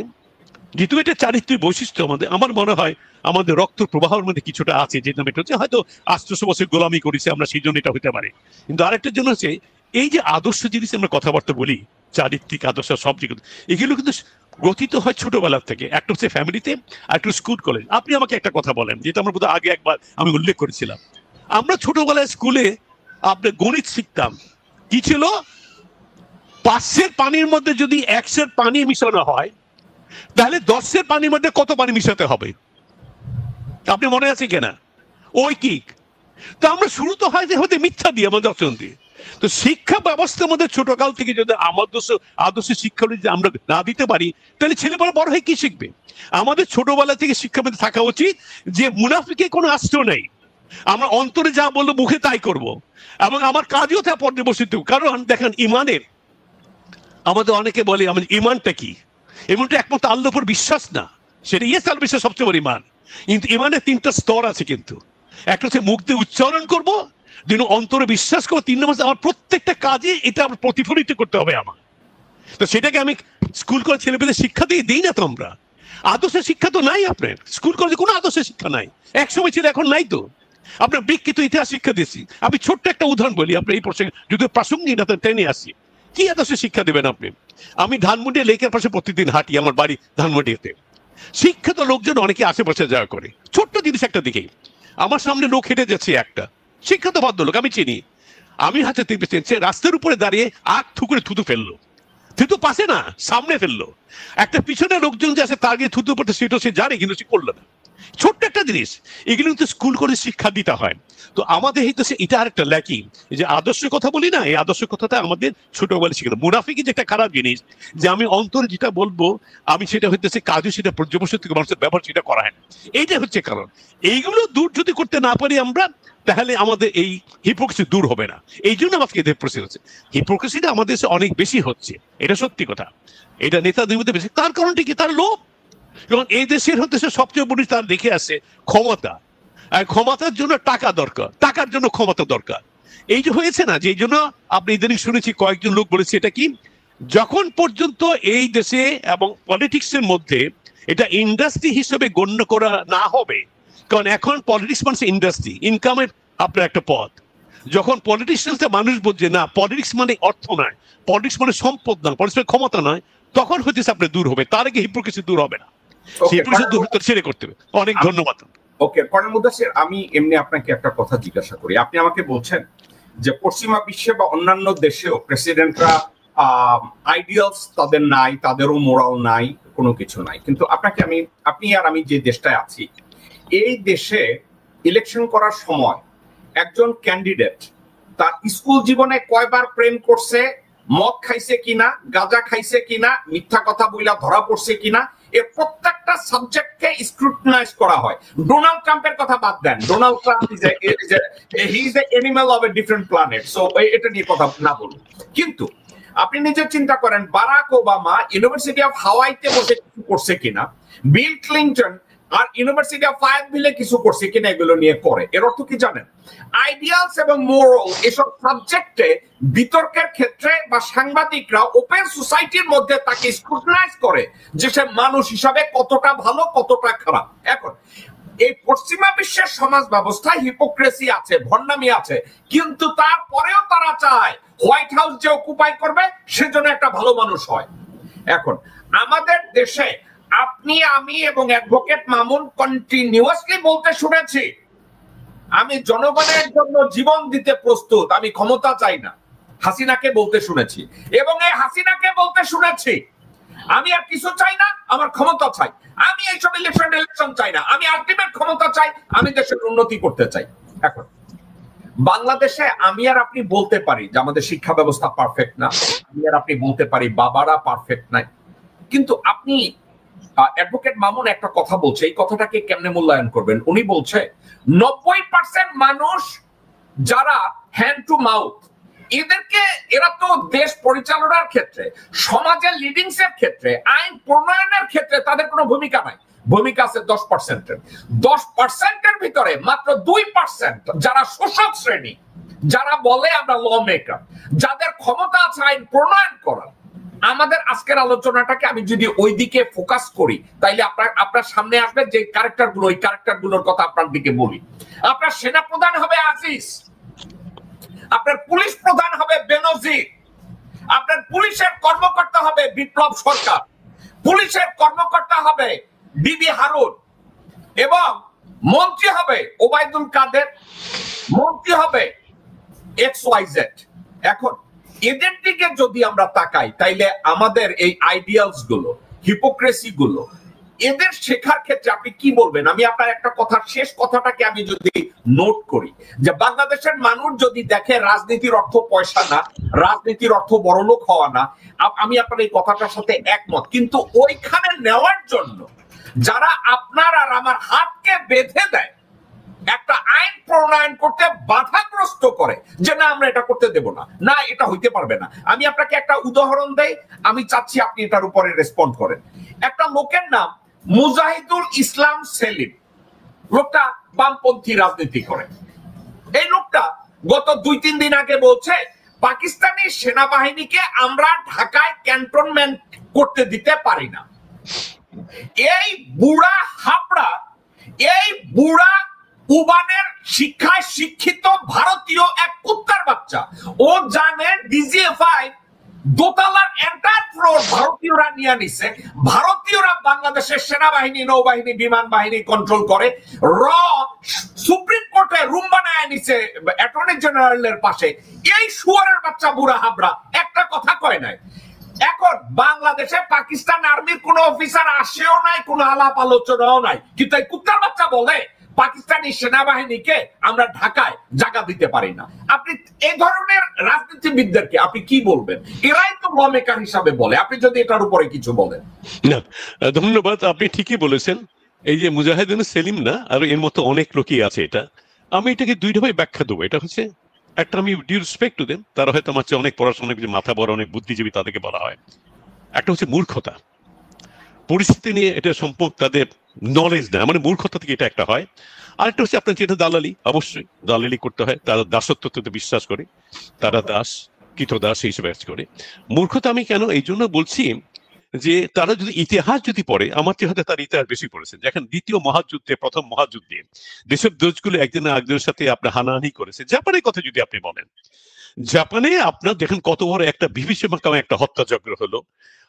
যেহেতু এটা চারিত্রিক বৈশিষ্ট্য আমাদের, আমার মনে হয় আমাদের রক্ত প্রবাহের মধ্যে কিছুটা আছে, যেটা হচ্ছে হয়তো 800 বছর গোলামি করেছে আমরা, সেই জন্য এটা হতে পারে। কিন্তু আরেকটার জন্য হচ্ছে এই যে আদর্শ জিনিস আমরা কথাবার্তা বলি, চারিত্রিক আদর্শ সব যেগুলো, এগুলো কিন্তু গ্রথিত হয় ছোটবেলার থেকে। একটা হচ্ছে ফ্যামিলিতে, আর একটা স্কুল কলেজ। আপনি আমাকে একটা কথা বলেন, যেটা আমরা বোধহয় আগে একবার আমি উল্লেখ করেছিলাম, আমরা ছোটবেলায় স্কুলে আপনার গণিত শিখতাম, কি ছিল, 500 পানির মধ্যে যদি 100 পানি মিশানো হয়, তাহলে 10 পানির মধ্যে কত পানি মিশাতে হবে? আপনি মনে আছে কিনা? ওই কি তো আমরা শুরু তো হয় যে হতে মিথ্যা দিয়ে আমাদের দর্শন দিয়ে। তো শিক্ষা ব্যবস্থার মধ্যে ছোটকাল থেকে যদি আদর্শ শিক্ষা যদি আমরা না দিতে পারি, তাহলে ছেলেমেয়েরা বড় হয়ে কি শিখবে? আমাদের ছোটবেলা থেকে শিক্ষা মধ্যে থাকা উচিত যে মুনাফিকে কোনো আশ্রয় নেই, আমরা অন্তরে যা বলবো মুখে তাই করব, এবং আমার কাজও তা পর্যবসিত। কারণ দেখেন, ইমানের আমাদের অনেকে বলে আমাদের ইমানটা কি? ইমানটা একমাত্র আল্লাহর উপর বিশ্বাস না, সেটা ইয়েস আল্লাহ বিশ্বাস সবচেয়ে বড় ইমান। কিন্তু ইমানের 3টা স্তর আছে, কিন্তু একটা হচ্ছে মুখ দিয়ে উচ্চারণ করবো, দিন অন্তরে বিশ্বাস করবো, 3 নম্বর আমার প্রত্যেকটা কাজে এটা আমার প্রতিফলিত করতে হবে আমার। তো সেটাকে আমি স্কুল কলেজ ছেলেমেয়েদের শিক্ষা দিয়ে দিই না। তো আমরা আদর্শের শিক্ষা তো নাই, আপনার স্কুল কলেজে কোনো আদর্শের শিক্ষা নাই, একসময় ছিল, এখন নাই। তো আপনার বিকৃত ইতিহাস শিক্ষা দিচ্ছি। আমি ছোট্ট একটা উদাহরণ বলি, আপনি এই প্রসঙ্গে যদি প্রাসঙ্গিক না টেনে আসি, কি আদর্শের শিক্ষা দেবেন আপনি? আমি ধানমন্ডি লেকের পাশে প্রতিদিন হাঁটি, আমার বাড়ি ধানমন্ডিতে। শিক্ষিত লোকজন অনেকে আশেপাশে যাওয়া করে, ছোট্ট জিনিস একটা দিকেই আমার সামনে লোক হেঁটে যাচ্ছে, একটা শিক্ষিত ভদ্রলোক আমি চিনি, আমি হাতে সে রাস্তার উপরে দাঁড়িয়ে আখ থুকুরে থুতু ফেললো, থুতু পাশে না সামনে ফেললো। একটা পিছনে লোকজন যে আছে তার গিয়ে থুতু পড়তে, সেটা সে জানে, কিন্তু সে করলো না। ছোট্ট একটা জিনিস, এগুলো কিন্তু স্কুল করে শিক্ষা দিতে হয়। তো আমাদের এটা আরেকটা ল্যাকিং, যে আদর্শের কথা বলি না, এই আদর্শ কথাটা আমাদের ছোটবেলা শিখে। মুনাফিকি যে একটা খারাপ জিনিস, যে আমি অন্তরে যেটা বলবো আমি সেটা হইতেছে কাজে, সেটা পর্যবসিত থেকে মানুষের ব্যবহার সেটা করা হয় না। এইটা হচ্ছে কারণ। এইগুলো দূর যদি করতে না পারি আমরা, তাহলে আমাদের এই হিপোক্রেসি দূর হবে না। এই জন্য আমাকে এদের প্রশ্ন হচ্ছে, হিপোক্রেসিটা আমাদের দেশে অনেক বেশি হচ্ছে, এটা সত্যি কথা। এটা নেতাদের মধ্যে বেশি, তার কারণটা কি? তার লোভ। এবং এই দেশের হচ্ছে সবচেয়ে বড় তার দেখে আসছে ক্ষমতা, আর ক্ষমতার জন্য টাকা দরকার, টাকার জন্য ক্ষমতা দরকার। এই যে হয়েছে না, যে এই জন্য আপনি ইদানিং শুনেছি কয়েকজন লোক বলেছে, এটা কি, যখন পর্যন্ত এই দেশে এবং পলিটিক্সের মধ্যে এটা ইন্ডাস্ট্রি হিসেবে গণ্য করা না হবে, কারণ এখন পলিটিক্স মানে ইন্ডাস্ট্রি, ইনকামের আপনার একটা পথ। যখন পলিটিশিয়ানসে মানুষ বলছে না পলিটিক্স মানে অর্থ নয়, পলিটিক্স মানে সম্পদ নয়, পলিটিক্স মানে ক্ষমতা নয়, তখন হচ্ছে আপনি দূর হবে। তার আগে হিপোক্রেসি দূর হবে না, হিপোক্রেসি দূর হতে ছেড়ে করতে হবে। অনেক ধন্যবাদ। ওকে, কর্নেল মুদাসসির, আমি এমনি আপনাকে একটা কথা জিজ্ঞাসা করি। আপনি আমাকে বলছেন যে পশ্চিমা বিশ্বে বা অন্যান্য দেশেও প্রেসিডেন্টরা আইডিয়ালস তাদের নাই, তাদেরও মোরাল নাই, কোনো কিছু নাই। কিন্তু আপনি আর আমি যে দেশটায় আছি, এই দেশে ইলেকশন করার সময় একজন ক্যান্ডিডেট তার স্কুল জীবনে কয়বার প্রেম করছে, মদ খাইছে কিনা, গাঁজা খাইছে কিনা, মিথ্যা কথা বইলা ধরা পড়ছে কিনা, এর প্রত্যেকটা সাবজেক্টকে স্ক্রুটিনাইজ করা হয়। ডোনাল্ড ট্রাম্পের কথা বাদ দেন, Donald Trump is the animal of a different planet, so এটা নিয়ে কথা না বলুন। কিন্তু আপনি নিজে চিন্তা করেন, বারাক ওবামা ইউনিভার্সিটি অফ হাওয়াইতে বসে কিছু করছে কিনা, বিল ক্লিন্টন আর ইউনিভার্সিটি অফ ফায়ারভিলে কিছু করছে কিনা, এগুলো নিয়ে করে। এর অর্থ কি জানেন? আইডিয়ালস এবং মোরাল এসব সাবজেক্টে বিতর্কের ক্ষেত্রে বা সাংবাদিকরা ওপেন সোসাইটির মধ্যে তাকে স্ক্রুটিনাইজ করে যে সে মানুষ হিসাবে কতটা ভালো, কতটা খারাপ। এখন এই পশ্চিমা বিশ্বের সমাজ ব্যবস্থায় হিপোক্রেসি আছে, ভণ্ডামি আছে, কিন্তু তারপরেও তারা চায় হোয়াইট হাউস যে অকুপাই করবে সেজন্য একটা ভালো মানুষ হয়। এখন আমাদের দেশে আপনি, আমি এবং অ্যাডভোকেট মামুন কন্টিনিউয়াসলি বলতে শুনেছি, আমি জনগণের জন্য জীবন দিতে প্রস্তুত, আমি ক্ষমতা চাই না। হাসিনাকে বলতে শুনেছি, এবং এই হাসিনাকে বলতে শুনেছি আমি আর কিছু চাই না, আমার ক্ষমতা চাই। আমি এইসব ইলেকশন চাই না, আমি আলটিমেট ক্ষমতা চাই, আমি দেশের উন্নতি করতে চাই। এখন বাংলাদেশে আমি আর আপনি বলতে পারি যে আমাদের শিক্ষা ব্যবস্থা পারফেক্ট না, আমি আর আপনি বলতে পারি বাবারা পারফেক্ট নাই, কিন্তু আপনি অ্যাডভোকেট মামুন একটা কথা বলছে, এই কথাটাকে কেমনে মূল্যায়ন করবেন? উনি বলছে 90% মানুষ যারা হ্যান্ড টু মাউথ, এরা তো দেশ পরিচালনার ক্ষেত্রে, সমাজের লিডিংস এর ক্ষেত্রে, আইন প্রণয়নের ক্ষেত্রে তাদের কোনো ভূমিকা নাই। ভূমিকা আছে 10%। 10%-এর ভিতরে মাত্র 2% যারা শোষক শ্রেণী, যারা বলে আমরা ল মেকার, যাদের ক্ষমতা আছে আইন প্রণয়ন করার। আমাদের আজকের আলোচনাটাকে আমি যদি ওই দিকে ফোকাস করি, তাইলে আপনার সামনে আসবে যে ক্যারেক্টারগুলো, ওই ক্যারেক্টারগুলোর কথা আপনার দিকে বলি। আপনার সেনা প্রধান হবে আজিজ, আপনার পুলিশ প্রধান হবে বেনজির, আপনার পুলিশের কর্মকর্তা হবে বিপ্লব সরকার, পুলিশের কর্মকর্তা হবে বিবি হারুন, এবং মন্ত্রী হবে ওবায়দুল কাদের, মন্ত্রী হবে XYZ। এখন এদের দিকে যদি আমরা তাকাই, তাইলে আমাদের এই আইডিয়ালস গুলো, হিপোক্রেসি গুলো, এদের শেখার ক্ষেত্রে আপনি কি বলবেন? আমি আপনার একটা কথা, শেষ কথাটাকে আমি যদি নোট করি, যে বাংলাদেশের মানুষ যদি দেখে রাজনীতির অর্থ পয়সা না, রাজনীতির অর্থ বড়লোক হওয়া না, আমি আপনার এই কথাটার সাথে একমত। কিন্তু ওইখানে নেওয়ার জন্য যারা আপনার আর আমার হাতকে বেঁধে দেয়, একটা আইন প্রণয়ন করতে বাধাগ্রস্ত করে যে না আমরা এটা করতে দেব না, না এটা হইতে পারবে না। আমি আপনাকে একটা উদাহরণ দেই, আমি চাচ্ছি আপনি এটার উপরে রেসপন্ড করেন। একটা লোকের নাম মুজাহিদুল ইসলাম সেলিম, লোকটা বামপন্থী রাজনীতি করে। এই লোকটা গত 2-3 দিন আগে বলছে পাকিস্তানি সেনাবাহিনীকে আমরা ঢাকায় ক্যান্টনমেন্ট করতে দিতে পারি না। এই বুড়া হাবড়া, এই বুড়া উবানের শিক্ষায় শিক্ষিত ভারতীয় এক কুত্তার বাচ্চা, ও জানে ডিজিএফআই দোতলার এন্টায়ার ফ্লোর ভারতীয়রা নিয়ে নিছে। ভারতীয়রা বাংলাদেশের সেনাবাহিনী, নৌবাহিনী, বিমান বাহিনী কন্ট্রোল করে। সুপ্রিম কোর্টে রুম বানায় নিছে অ্যাটর্নি জেনারেলের পাশে। এই শুয়ারের বাচ্চা বুড়া হাবড়া একটা কথা কয় নাই। এখন বাংলাদেশে পাকিস্তান আর্মির কোন অফিসার আসেও নাই, কোন আলাপ আলোচনাও নাই, কিন্তু এই কুত্তার বাচ্চা বলে পাকিস্তানি সেনাবাহিনীকে আমরা ঢাকায় জায়গা দিতে পারি না। আপনি এই ধরনের রাজনীতিবিদদেরকে আপনি কি বলবেন? এরাই তো লমেকার হিসাবে বলে, আপনি যদি এটার উপরে কিছু বলেন। না, ধন্যবাদ, আপনি ঠিকই বলেছেন। এই যে মুজাহিদুল সেলিম না, আর এর মতো অনেক লোকই আছে। এটা আমি এটাকে দুইটা ভাবে ব্যাখ্যা দেবো। এটা হচ্ছে একটা, আমি ডিউ রেসপেক্ট টু দেম, তারা হয়তো আমার চেয়ে অনেক পড়াশোনা, অনেক মাথা বড়, অনেক বুদ্ধিজীবী তাদেরকে বলা হয়। একটা হচ্ছে মূর্খতা, পরিস্থিতি নিয়ে এটা সম্পর্ক তাদের নলেজ নেই, মানে মূর্খতা থেকে এটা একটা হয়। আরেকটা হচ্ছে আপনার যেটা দালালি, অবশ্যই দালালি করতে হয়, তারা দাসত্বতে বিশ্বাস করে, তারা দাস, কৃতদাস হিসেবে করে। মূর্খতা আমি কেন এই জন্য বলছি, যে তারা যদি ইতিহাস যদি পড়ে, আমার চেয়ে হয়তো তার ইতিহাস বেশি পড়েছে। দেখেন দ্বিতীয় মহাযুদ্ধে, প্রথম মহাযুদ্ধে দেশের দেশগুলো একদিন একজনের সাথে আপনার হানাহানি করেছে। জাপানের কথা যদি আপনি বলেন, জাপানে আপনার দেখেন কত বড় একটা বিভীষিকাময় একটা হত্যাযজ্ঞ হলো,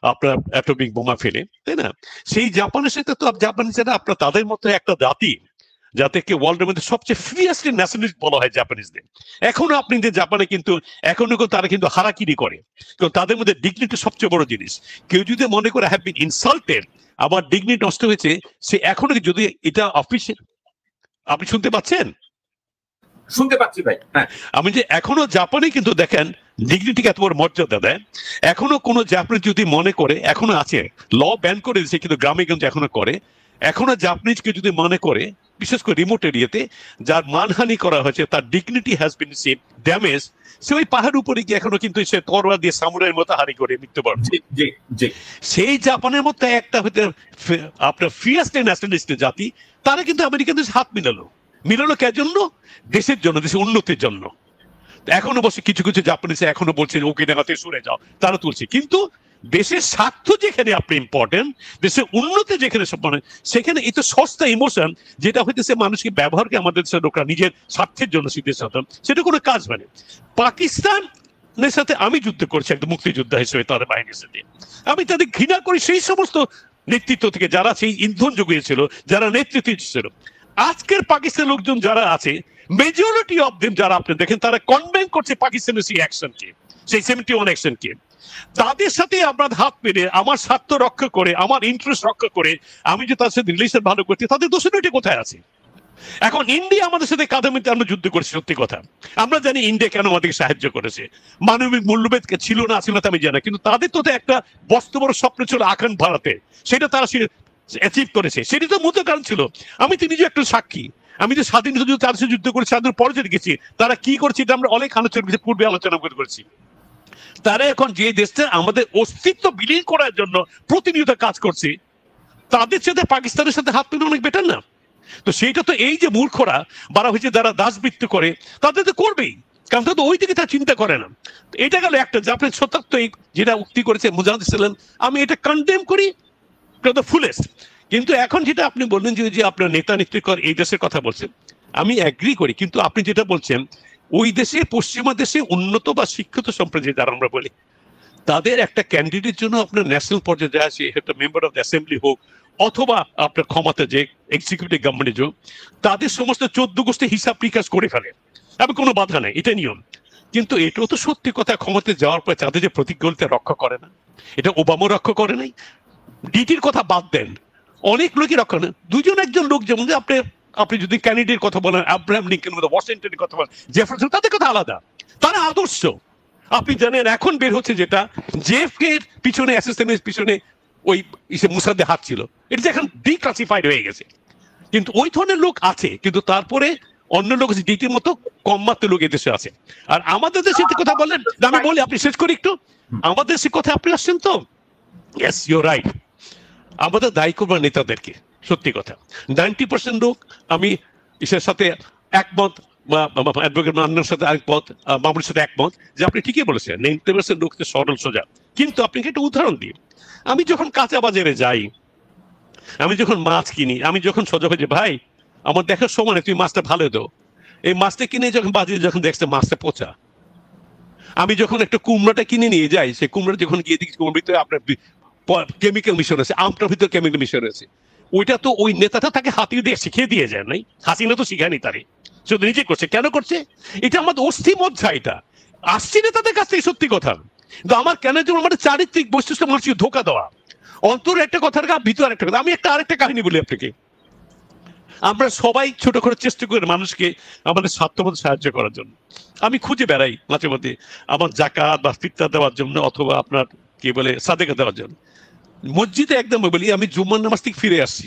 আপনার অ্যাটমিক বোমা ফেলে, তাই না? সেই জাপানের সাথে তো জাপানিজরা আপনার তাদের মতো একটা জাতি, যাদেরকে ওয়ার্ল্ডের মধ্যে সবচেয়ে ফ্রিয়েস্ট ন্যাশনালিস্ট বলা হয় জাপানিজদের। এখনো আপনি যে জাপানে কিন্তু এখনো তারা কিন্তু হারাকিরি করে, কারণ তাদের মধ্যে ডিগনিটি সবচেয়ে বড় জিনিস। কেউ যদি মনে করে হ্যাভ বিন ইনসাল্টেড, আবার ডিগনিটি নষ্ট হয়েছে, সে এখনো যদি এটা অফিসিয়াল, আপনি শুনতে পাচ্ছেন? শুনতে পাচ্ছি ভাই, হ্যাঁ। আমি যে এখনো জাপানে কিন্তু দেখেন ডিগনিটিকে এত বড় মর্যাদা দেয়। এখনো কোনো জাপানি যদি মনে করে, এখনো আছে, ল ব্যান করে দিয়েছে কিন্তু গ্রামে কিন্তু এখনো করে, এখনো জাপানিজকে যদি মনে করে, বিশেষ করে রিমোট এরিয়াতে যার মানহানি করা হয়েছে, তার dignity has been seen damage, সে ওই পাহাড় উপরে গিয়ে এখনো কিন্তু সে তরোয়াল দিয়ে সামুরাইয়ের মতো হারি করে মৃত্যুবরণ। সেই জাপানের মধ্যে একটা হতে আপনার ফিয়াস্ট ন্যাশনালিস্ট জাতি, তারা কিন্তু আমেরিকানদের হাত মিলালো কে জন্য? দেশের জন্য, দেশের উন্নতির জন্য। এখনো বসে কিছু কিছু জাপানিজ এখনো বলছে ওকে নেগাতে সরে যাও, তারা তুলছে। কিন্তু দেশের স্বার্থ যেখানে আপনি ইম্পর্টেন্ট, দেশের উন্নতি যেখানে সেখানে এই তো সস্তা ইমোশন, যেটা হইতেছে মানুষকে ব্যবহারকে আমাদের লোকরা নিজের স্বার্থের জন্য সিদ্ধের সাথে, সেটা কোনো কাজ মানে। পাকিস্তানের সাথে আমি যুদ্ধ করছি একটা মুক্তিযোদ্ধা হিসেবে, তাদের বাহিনীর সাথে আমি তাদের ঘৃণা করি, সেই সমস্ত নেতৃত্ব থেকে যারা সেই ইন্ধন জুগিয়েছিল, যারা নেতৃত্ব ছিল। আজকের পাকিস্তান লোকজন যারা আছে, মেজরিটি অফ দেম যারা আপনি দেখেন, তারা কনভেন্ট করছে পাকিস্তানের সেই অ্যাকশনকে, সেই 71 অ্যাকশনকে। তাদের সাথে আপনার হাত পেরে আমার স্বার্থ রক্ষা করে, আমার ইন্টারেস্ট রক্ষা করে আমি যে তার সাথে রিলেশন ভালো করছি, তাদের দোষণীয়টা কোথায় আছে? এখন ইন্ডিয়া আমাদের সাথে কাঁধামিতে আমরা যুদ্ধ করেছি, সত্যি কথা। আমরা জানি ইন্ডিয়া কেন আমাদেরকে সাহায্য করেছে, মানবিক মূল্যবোধ ছিল না ছিল না আমি জানি, কিন্তু তাদের তো একটা বস্তু বড় স্বপ্ন ছিল আখান ভারতে, সেটা তারা অ্যাচিভ করেছে, সেটি তো মূল কারণ ছিল। আমি তো নিজে একটা সাক্ষী, আমি যে স্বাধীনতা যুদ্ধ তার সাথে যুদ্ধ করে স্বাধীন পরে দেখেছি তারা কি করছে, এটা আমরা অনেক আলোচনা করেছি, পূর্বে আলোচনা করেছি। তারা এখন যে দেশটা আমাদের অস্তিত্ব বিলীন করার জন্য প্রতিনিয়ত কাজ করছে, তাদের সাথে পাকিস্তানের সাথে হাত মিলানো অনেক বেটার না? তো সেইটা তো এই যে মূর্খরা বাড়া হয়েছে, যারা দাসবৃত্তি করে, তাদের তো করবেই, কারণ তাদের ওই দিকে তারা চিন্তা করে না। এটা গেল একটা, যে আপনি সত্যার্থ যেটা উক্তি করেছে মুজাহিদ ইসলাম, আমি এটা কন্ডেম করি ফুলেস্ট। কিন্তু এখন যেটা আপনি বললেন যে আপনার নেতা নেত্রীকর এই দেশের কথা বলছেন, আমি অ্যাগ্রি করি, কিন্তু আপনি যেটা বলছেন ওই দেশে, পশ্চিমা দেশে উন্নত বা শিক্ষিত সম্প্রদায় যারা আমরা বলি, তাদের একটা ক্যান্ডিডেটের জন্য আপনার ন্যাশনাল পর্যায়ে যায়, সে একটা মেম্বার অফ দ্য অ্যাসেম্বলি হোক অথবা আপনার ক্ষমতা যে এক্সিকিউটিভ গভর্নমেন্টের যোগ, তাদের সমস্ত 14 গোষ্ঠী হিসাব নিকাশ করে ফেলে, আমি কোনো বাধা নাই, এটা নিয়ম। কিন্তু এটাও তো সত্যি কথা, ক্ষমতায় যাওয়ার পরে তাদের যে প্রতিজ্ঞতা রক্ষা করে না, এটা ওবামা রক্ষা করে নাই। ডিটির কথা বাদ দেন, অনেক লোকই রক্ষা করেন। দুজন একজন লোক, যেমন আপনি যদি ক্যানেডির কথা বলেন, আব্রাহাম লিঙ্কন, ওয়াশিংটনের কথা বলেন, জেফারসন, তাদের কথা আলাদা, তারা আদর্শ। আপনি জানেন এখন বের হচ্ছে যেটা জেএফকে এর পিছনে, অ্যাসিস্ট্যান্টের পিছনে ওই মুসাদের হাত ছিল, এটা যে এখন ডিক্লাসিফাইড হয়ে গেছে। কিন্তু ওই ধরনের লোক আছে, কিন্তু তারপরে অন্য লোক ডিটির মতো কম মাত্র লোক এদেশে আছে। আর আমাদের দেশের কথা বলেন, আমি বলি, আপনি শেষ করি একটু, আমাদের দেশের কথা আপনি আসছেন তো, ইয়েস ইউ রাইট, আমাদের দায়ী করবার নেতাদেরকে, সত্যি কথা 90% লোক আমি ইসের সাথে একমত, অ্যাডভোকেট মান্নার সাথে একমত, মামুনের সাথে একমত, যে আপনি ঠিকই বলেছেন 90% লোক সরল সোজা। কিন্তু আপনাকে একটা উদাহরণ দিই, আমি যখন কাঁচা বাজারে যাই, আমি যখন মাছ কিনি, আমি যখন সোজা হয়ে যে ভাই আমার দেখার সময় নেই, তুই মাছটা ভালো দাও, এই মাছটা কিনে যখন বাজারে যখন দেখছে মাছটা পচা, আমি যখন একটা কুমড়াটা কিনে নিয়ে যাই, সেই কুমড়া যখন গিয়ে দেখি কুমড়ার ভিতরে আপনার কেমিক্যাল মিশন আছে, আমটার ভিতরে কেমিক্যাল মিশন আছে, ওইটা তো ওই নেতাটা তাকে হাতিয়ে দিয়ে শিখিয়ে দিয়ে যায় নাই, হাসিনা তো শিখায়নি তারে, শুধু নিজে করছে। কেন করছে? এটা আমাদের অস্থি মজ্জা, এটা আসছে নেতাদের কাছ থেকে, সত্যি কথা। কিন্তু আমার কেন যেমন আমাদের চারিত্রিক বৈশিষ্ট্য মানুষকে ধোকা দেওয়া, অন্তর একটা কথার ভিতর একটা কথা। আমি আরেকটা কাহিনী বলি আপনাকে, আমরা সবাই ছোট করে চেষ্টা করি মানুষকে আমাদের স্বার্থমতো সাহায্য করার জন্য। আমি খুঁজে বেড়াই মাঝে মধ্যে আমার জাকাত বা ফিতরা দেওয়ার জন্য, অথবা আপনার কি বলে সাদেকা দেওয়ার জন্য। মসজিদে একদম বলি, আমি জুম্মার নামাজ থেকে ফিরে আসছি,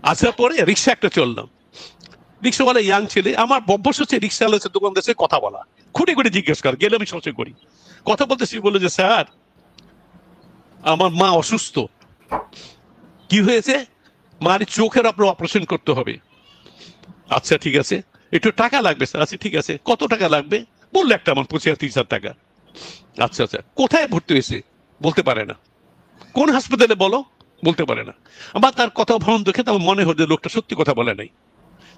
আসার পরে রিক্সা একটা চললাম, রিক্সাওয়ালা ইয়াং ছেলে, আমার অভ্যাস হচ্ছে রিক্সাওয়ালা দোকানদার সাথে কথা বলা, খুঁটে খুঁটে জিজ্ঞেস কর, গেলে আমি সবসময় করি। কথা বলতেছি, বলে যে স্যার আমার মা অসুস্থ। কি হয়েছে? মার চোখের আপনার অপারেশন করতে হবে। আচ্ছা ঠিক আছে, একটু টাকা লাগবে স্যার। আচ্ছা ঠিক আছে, কত টাকা লাগবে? বললো একটা আমার 25,000-30,000 টাকা। আচ্ছা আচ্ছা, কোথায় ভর্তি হয়েছে? বলতে পারে না। কোন হাসপাতালে বলো? বলতে পারে না। আবার তার কথা ভ্রমণ দেখে তো আমার মনে হয় যে লোকটা সত্যি কথা বলে নাই।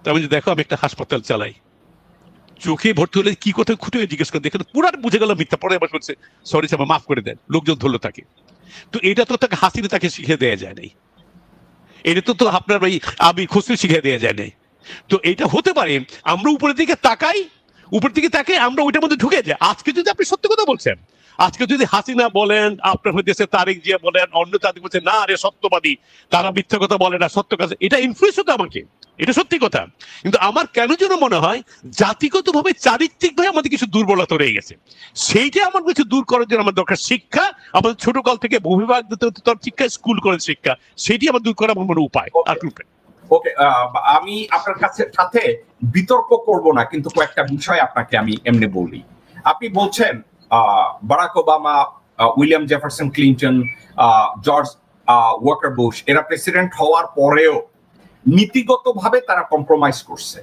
তার মানে দেখো আমি একটা হাসপাতাল চালাই, চোখে ভর্তি হলে কি কথা খুঁটে জিজ্ঞেস করে দেখে পুরো বুঝে গেল মিথ্যা। পরে আবার বলছে সরি স্যার মাফ করে দেন, লোকজন ধরলো তাকে। তো এটা তো তাকে হাসিনে তাকে শিখিয়ে দেওয়া যায় নাই, এটা তো আপনার ওই আমি খুশি শিখিয়ে দেওয়া যায় নাই। তো এটা হতে পারে আমরা উপরের দিকে তাকাই, উপর দিকে তাকে আমরা ওইটার মধ্যে ঢুকে যাই। আজকে যদি আপনি সত্যি কথা বলছেন, আজকে যদি হাসিনা বলেন, আপনার দেশে তারেক জিয়া বলেন, অন্য তাদের বলছে না আরে সত্যবাদী, তারা মিথ্যা কথা বলে না, সত্য কথা, এটা ইনফ্লুয়েন্স হতো আমাকে, এটা সত্যি কথা। কিন্তু আমার কেন যেন মনে হয় জাতিগতভাবে চারিত্রিকভাবে আমাদের কিছু দুর্বলতা রয়ে গেছে, সেইটা আমার কিছু দূর করার জন্য আমার দরকার শিক্ষা। আমাদের ছোট কাল থেকে বহুবিভাগ শিক্ষা, স্কুল কলেজ শিক্ষা, সেটি আমার দূর করার আমার মনে উপায়। আর ওকে, আমি আপনার কাছে সাথে বিতর্ক করব না, কিন্তু কয়েকটা বিষয় আপনাকে আমি এমনি বলি। আপনি বলছেন Barack Obama, William Jefferson Clinton, George Walker Bush, এরা প্রেসিডেন্ট হওয়ার পরেও নীতিগতভাবে তারা কম্প্রোমাইজ করছে,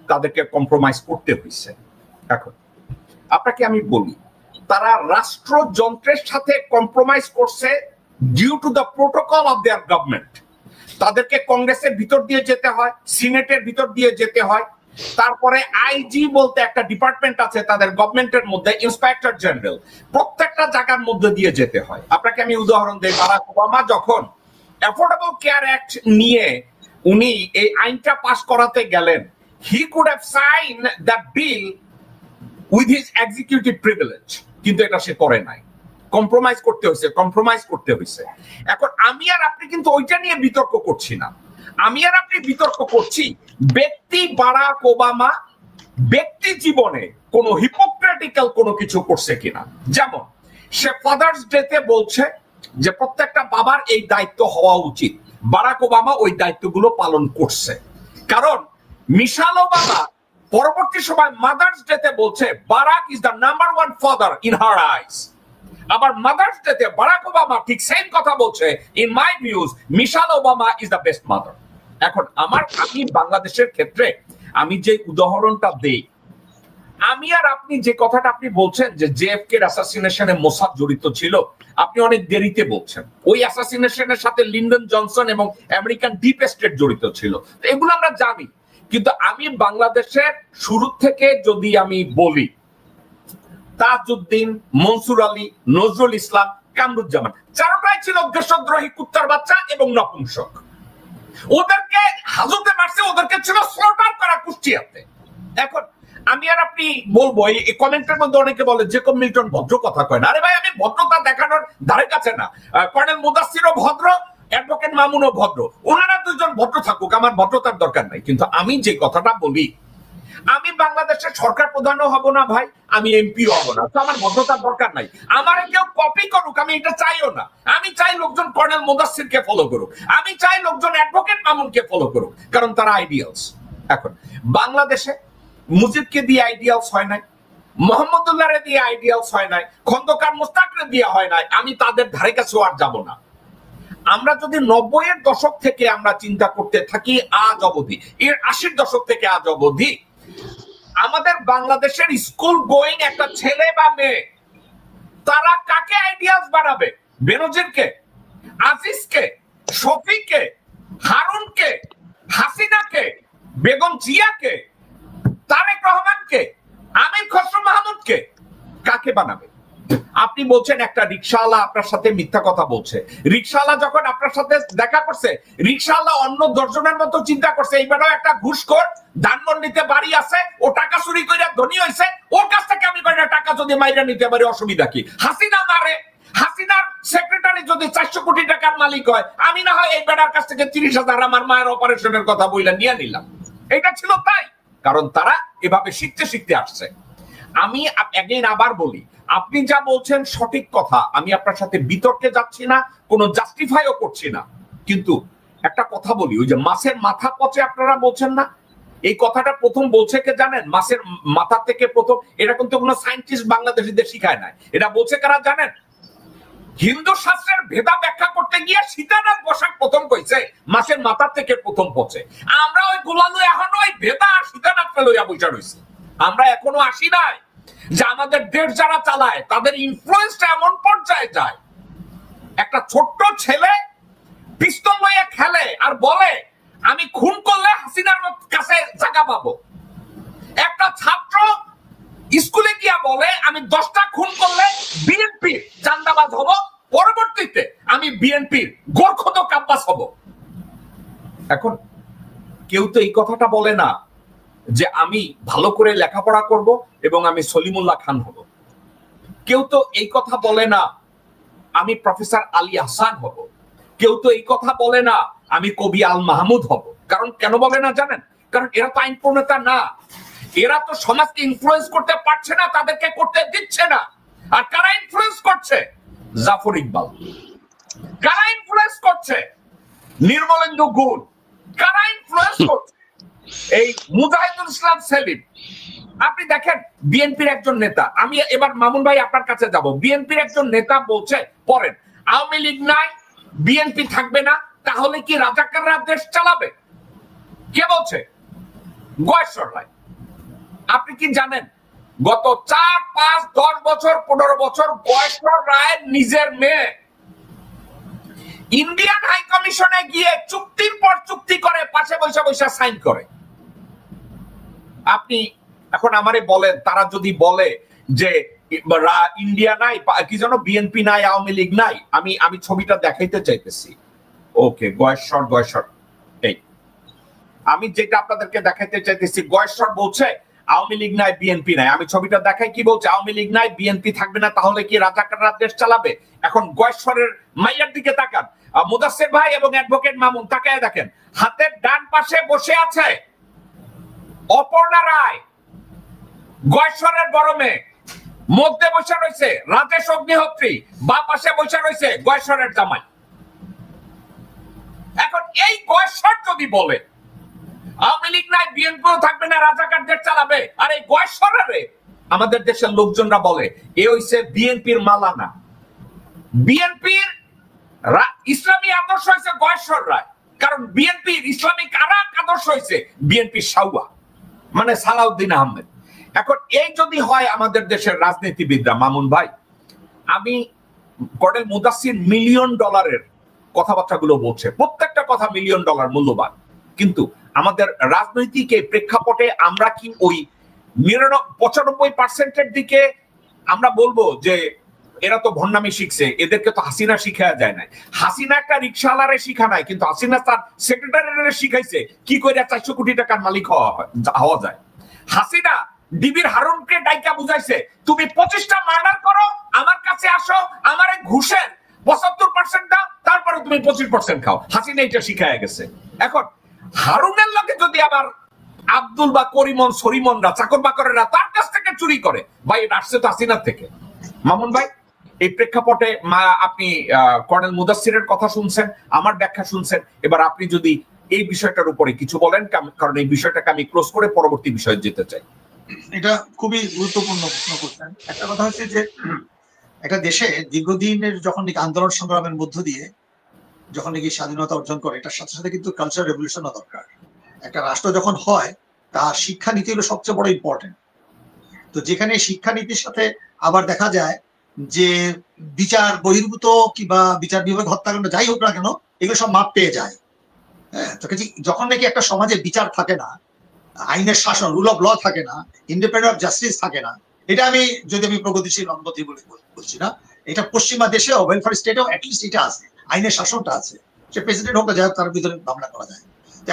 তাদেরকে কম্প্রোমাইজ করতে হয়েছে। এখন আপনাকে আমি বলি, তারা রাষ্ট্রযন্ত্রের সাথে কম্প্রোমাইজ করছে due to the protocol of their government. তাদেরকে কংগ্রেসের ভিতর দিয়ে যেতে হয়, সিনেটের ভিতর দিয়ে যেতে হয়, তারপরে আইজি বলতে একটা ডিপার্টমেন্ট আছে তাদের গভর্নমেন্টের মধ্যে, ইন্সপেক্টর জেনারেল, প্রত্যেকটা জায়গার মধ্যে দিয়ে যেতে হয়। আপনাকে আমি উদাহরণ দিই, বারাক ওবামা যখন অ্যাফোর্ডেবল কেয়ার অ্যাক্ট নিয়ে উনি এই আইনটা পাস করাতে গেলেন, he could have sign the bill with his executive privilege, কিন্তু এটা সে করে নাই। কম্প্রোমাইজ করতে হয়েছে। এখন আমি আর আপনি কিন্তু ওইটা নিয়ে বিতর্ক করছি না, আমি আর আপনি বিতর্ক করছি ব্যক্তি বারাক ওবামা ব্যক্তি জীবনে কোনো হিপোক্রেটিক্যাল কোনো কিছু করছে কিনা। যেমন সে ফাদার্স ডেতে বলছে যে প্রত্যেকটা বাবার এই দায়িত্ব হওয়া উচিত, বারাক ওবামা ওই দায়িত্বগুলো পালন করছে। কারণ মিশেল ওবামা পরবর্তী সময় মাদার্স ডেতে বলছে Barack is the number 1 father in her eyes. আবার মাদার্স ডেতে বারাক ওবামা ঠিক সেম কথা বলছে, in my views Michelle Obama is the best mother. এখন আমি বাংলাদেশের ক্ষেত্রে আমি যে উদাহরণটা দেই, আমি আর আপনি যে কথাটা আপনি বলছেন যে জেএফকে এর অ্যাসাসিনেশনে মোসাদ জড়িত ছিল, আপনি অনেক দেরিতে বলছেন। ওই অ্যাসাসিনেশনের সাথে লিন্ডন জনসন এবং আমেরিকান ডিপ স্টেট জড়িত ছিল, এগুলো আমরা জানি। কিন্তু আমি বাংলাদেশের শুরু থেকে যদি আমি বলি, তাজউদ্দিন, মনসুর আলী, নজরুল ইসলাম, কামরুজ্জামান, চারটাই ছিল দেশদ্রোহী কুত্তার বাচ্চা এবং নপুংসক। ওদেরকে হাজতে মারছে, ওদেরকে ছিল স্লটার করা কুষ্টিয়াতে। এখন আমি আর আপনি বলবো, এই কমেন্টের মধ্যে অনেকে বলে যে মিল্টন ভদ্র কথা কয় না। আরে ভাই, আমি ভদ্রতা দেখানোর ধারে কাছে না। কর্নেল মুদাসসিরও ভদ্র, অ্যাডভোকেট মামুনও ভদ্র, ওনারা দুজন ভদ্র থাকুক, আমার ভদ্রতার দরকার নাই। কিন্তু আমি যে কথাটা বলি, আমি বাংলাদেশের সরকার প্রধানও হব না ভাই, আমি এমপিও হব না, তো আমার ভদ্রতার দরকার নাই। আমার কেউ কপি করুক, আমি এটা চাইও না। আমি চাই লোকজন কর্নেল মুদাসসিরকে ফলো করুক, আমি চাই লোকজন অ্যাডভোকেট মামুনকে ফলো করুক, কারণ তারা আইডিয়ালস। এখন বাংলাদেশে মুজিবকে দিয়ে আইডিয়ালস হয় নাই, মোহাম্মদুল্লাহরে দিয়ে আইডিয়ালস হয় নাই, খন্দকার মোস্তাকরে দিয়ে হয় নাই, আমি তাদের ধারে কাছেও আর যাব না। আমরা যদি 90-এর দশক থেকে আমরা চিন্তা করতে থাকি আজ অবধি, এর 80-র দশক থেকে আজ অবধি, আমাদের বাংলাদেশের স্কুল গোয়িং একটা ছেলে বা মেয়ে, তারা কাকে আইডিয়ালস বানাবে? বেনজিরকে, আজিজকে, শফিককে, হারুনকে, হাসিনাকে, বেগম জিয়াকে, তারেক রহমানকে, আমির খসরু মাহমুদকে, কাকে বানাবে? আপনি বলছেন একটা রিকশাওয়ালা আপনার সাথে মিথ্যা কথা বলছে। রিকশাওয়ালা যখন আপনার সাথে দেখা করছে, রিকশাওয়ালা অন্য 10 জনের মতো চিন্তা করছে এইবারও একটা ঘুষখোর ধানমন্ডিতে বাড়ি আছে, ও টাকা চুরি করে ধনী হয়েছে, ওর কাছ থেকে আমি কয়টা টাকা যদি মাইরা নিতে পারি অসুবিধা কি? হাসিনা মারে, হাসিনার সেক্রেটারি যদি 400 কোটি টাকার মালিক হয়, আমি না হয় এই বেটার কাছ থেকে 30,000 আমার মায়ের অপারেশনের কথা বইলা নিয়ে নিলাম। এটা ছিল তাই, কারণ তারা এভাবে শিখতে শিখতে আসছে। আমি আবার বলি, আপনি যা বলছেন সঠিক কথা, আমি আপনার সাথে বিতর্কে যাচ্ছি না, কোনো জাস্টিফাইও করছি না। কিন্তু একটা কথা বলি, ওই যে মাছের মাথা পচে আপনারা বলছেন না, এই কথাটা প্রথম বলছে কে জানেন? মাছের মাথা থেকে প্রথম, এটা কিন্তু কোনো সায়েন্টিস্ট বাংলাদেশিদের শিখায় নাই, এটা বলছে কারা জানেন? হিন্দু শাস্ত্রের ভেদা ব্যাখ্যা করতে গিয়ে সীতানাথ বসাক প্রথম কইছে মাছের মাথা থেকে প্রথম পচে। আমরা ওই গোলালু এখনো ওই ভেদা আর সীতানাথ লইয়া বসে রয়েছি। আমরা এখনো আসি নাই যে আমাদের দেশ যারা চালায় তাদের ইনফ্লুয়েন্সটা এমন পর্যায়ে যায়, একটা ছোট্ট ছেলে পিস্তল লইয়া খেলে আর বলে আমি খুন করলে হাসিনার কাছে জায়গা পাবো। একটা ছাত্র স্কুলে গিয়া বলে আমি 10টা খুন করলে বিএনপি চান্দাবাজ হব, পরবর্তীতে আমি বিএনপির গোরখদ কাব্বাস হব। এখন কেউ তো এই কথাটা বলে না যে আমি ভালো করে লেখাপড়া করব এবং আমি সলিমুল্লাহ খান হব। কেউ তো এই কথা বলে না আমি প্রফেসর আলী আহসান হব। কেউ তো এই কথা বলে না আমি কবি আল মাহমুদ হব। কারণ কেন বলে না জানেন? কারণ এরা তো আইন প্রণেতা না, এরা তো সমাজকে ইনফ্লুয়েন্স করতে পারছে না, তাদেরকে করতে দিচ্ছে না। আর কারা ইনফ্লুয়েন্স করছে? জাফর ইকবাল। কারা ইনফ্লুয়েন্স করছে? নির্মলেন্দু গুণ। কারা ইনফ্লুয়েন্স করছে? এই মুজাহিদুল ইসলাম সেলিম। আপনি দেখেন বিএনপির একজন নেতা, আমি এবার মামুন ভাই আপনার কাছে যাব, বিএনপির একজন নেতা বলছে পড়েন আওয়ামী লীগ নাই, বিএনপি থাকবে না, তাহলে কি রাজাকাররা দেশ চালাবে? কে বলছে? গয়েশ্বর রায়। আপনি কি জানেন গত 4, 5, 10 বছর 15 বছর গয়েশ্বর রায়ের নিজের মেয়ে ইন্ডিয়ান হাই কমিশনে গিয়ে চুক্তির পর চুক্তি করে পাশে বৈশা বৈশা সাইন করে। আপনি এখন আমারে বলেন, তারা যদি বলে যে ইন্ডিয়া নাই, কি জানো বিএনপি নাই, আওয়ামী লীগ নাই, আমি ছবিটা দেখাইতে চাইতেছি। ওকে, গয়েশ্বর এই আমি যেটা আপনাদেরকে দেখাইতে চাইতেছি, গয়েশ্বর বলছে আওয়ামী লীগ নাই, বিএনপি নাই। আমি ছবিটা দেখাই, কি বলছে? আওয়ামী লীগ নাই, বিএনপি থাকবে না, তাহলে কি রাজাকাররা দেশ চালাবে? এখন গয়েশ্বরের মাইয়ার দিকে তাকান, মুদাসসির ভাই এবং অ্যাডভোকেট মামুন, তাকায় দেখেন, হাতের ডান পাশে বসে আছে অপর্ণা রায়, গয়েশ্বরের বড় মেয়ে, মধ্যে বসে রয়েছে রাজেশ অগ্নিহোত্রী, বা পাশে বসে রয়েছে গয়েশ্বরের জামাই। এখন এই গয়েশ্বর যদি বলে আওয়ামী লীগ নাই, বিএনপিও থাকবে না, রাজাকারদের চালাবে, আর এই গয়েশ্বরের আমাদের দেশের লোকজনরা বলে এ হইছে বিএনপির মালানা, বিএনপির ইসলামী আদর্শ হয়েছে গয়েশ্বর রায়, কারণ বিএনপির ইসলামিক আর এক আদর্শ হয়েছে বিএনপির সাউয়া, মানে সালাউদ্দিন আহমেদ। এখন এই যদি হয় আমাদের দেশের রাজনীতিবিদরা, মামুন ভাই, আমি কর্নেল মুদাসসির $1,000,000 কথাবার্তাগুলো বলছে, প্রত্যেকটা কথা $1,000,000 মূল্যবান, কিন্তু আমাদের রাজনৈতিক এই প্রেক্ষাপটে আমরা কি ওই 95% দিকে আমরা বলবো যে এরা তো ভণ্ডামি শিখছে, এদেরকে তো হাসিনা শিখায়া যায় না। হাসিনা একটা রিক্সাওয়ালারে শিখা নাই, কিন্তু হাসিনা তার সেক্রেটারিরে শিখাইছে কি করে 400 কোটি টাকার মালিক হওয়া যায়। হাসিনা ডিবির হারুনকে ডাইকা বুঝাইছে, তুমি 25টা মার্ডার করো, আমার কাছে আসো, আমারে ঘুষের 75% দাও, তারপরে তুমি 25% খাও। হাসিনা এটা শিখায়া গেছে। এখন হারুনের লগে যদি আবার আব্দুল বা করিমন সরিমনরা, চাকর বাকরেরা তার কাছ থেকে চুরি করে, ভাই এটা আসছে তো হাসিনার থেকে। মামুন ভাই, এই প্রেক্ষাপটে আপনি কর্নেল মুদাসসিরের কথা শুনছেন, আমার ব্যাখ্যা শুনছেন, এবার আপনি যদি এই বিষয়টার উপরে কিছু বলেন, কারণ এই বিষয়টাকে আমি ক্লোজ করে পরবর্তী বিষয়ে যেতে চাই। এটা খুবই গুরুত্বপূর্ণ প্রশ্ন করছেন। একটা কথা হচ্ছে যে একটা দেশে দীর্ঘদিনের যখন নাকি আন্দোলন সংগ্রামের মধ্য দিয়ে যখন নাকি স্বাধীনতা অর্জন করে, এটার সাথে সাথে কিন্তু কালচার রেভলিউশনও দরকার। একটা রাষ্ট্র যখন হয় তার শিক্ষানীতি হলো সবচেয়ে বড় ইম্পর্টেন্ট। তো যেখানে শিক্ষানীতির সাথে আবার দেখা যায় যে বিচার বহির্ভূত কিংবা বিচার বিভাগ হত্যাকাণ্ড যাই হোক না কেন, এগুলো সব মাপ পেয়ে যায়। হ্যাঁ, তো যখন নাকি একটা সমাজে বিচার থাকে না, আইনের শাসন, রুল অফ ল থাকে না, ইন্ডিপেন্ডেন্ট অফ জাস্টিস থাকে না, এটা আমি প্রগতিশীল অনুমতি বলে বলছি না, এটা পশ্চিমা দেশে ওয়েলফেয়ার স্টেটেও অ্যাটলিস্ট এটা আছে, আইনের শাসনটা আছে। সে প্রেসিডেন্ট হোক না যাই হোক, তার ভিতরে মামলা করা যায়।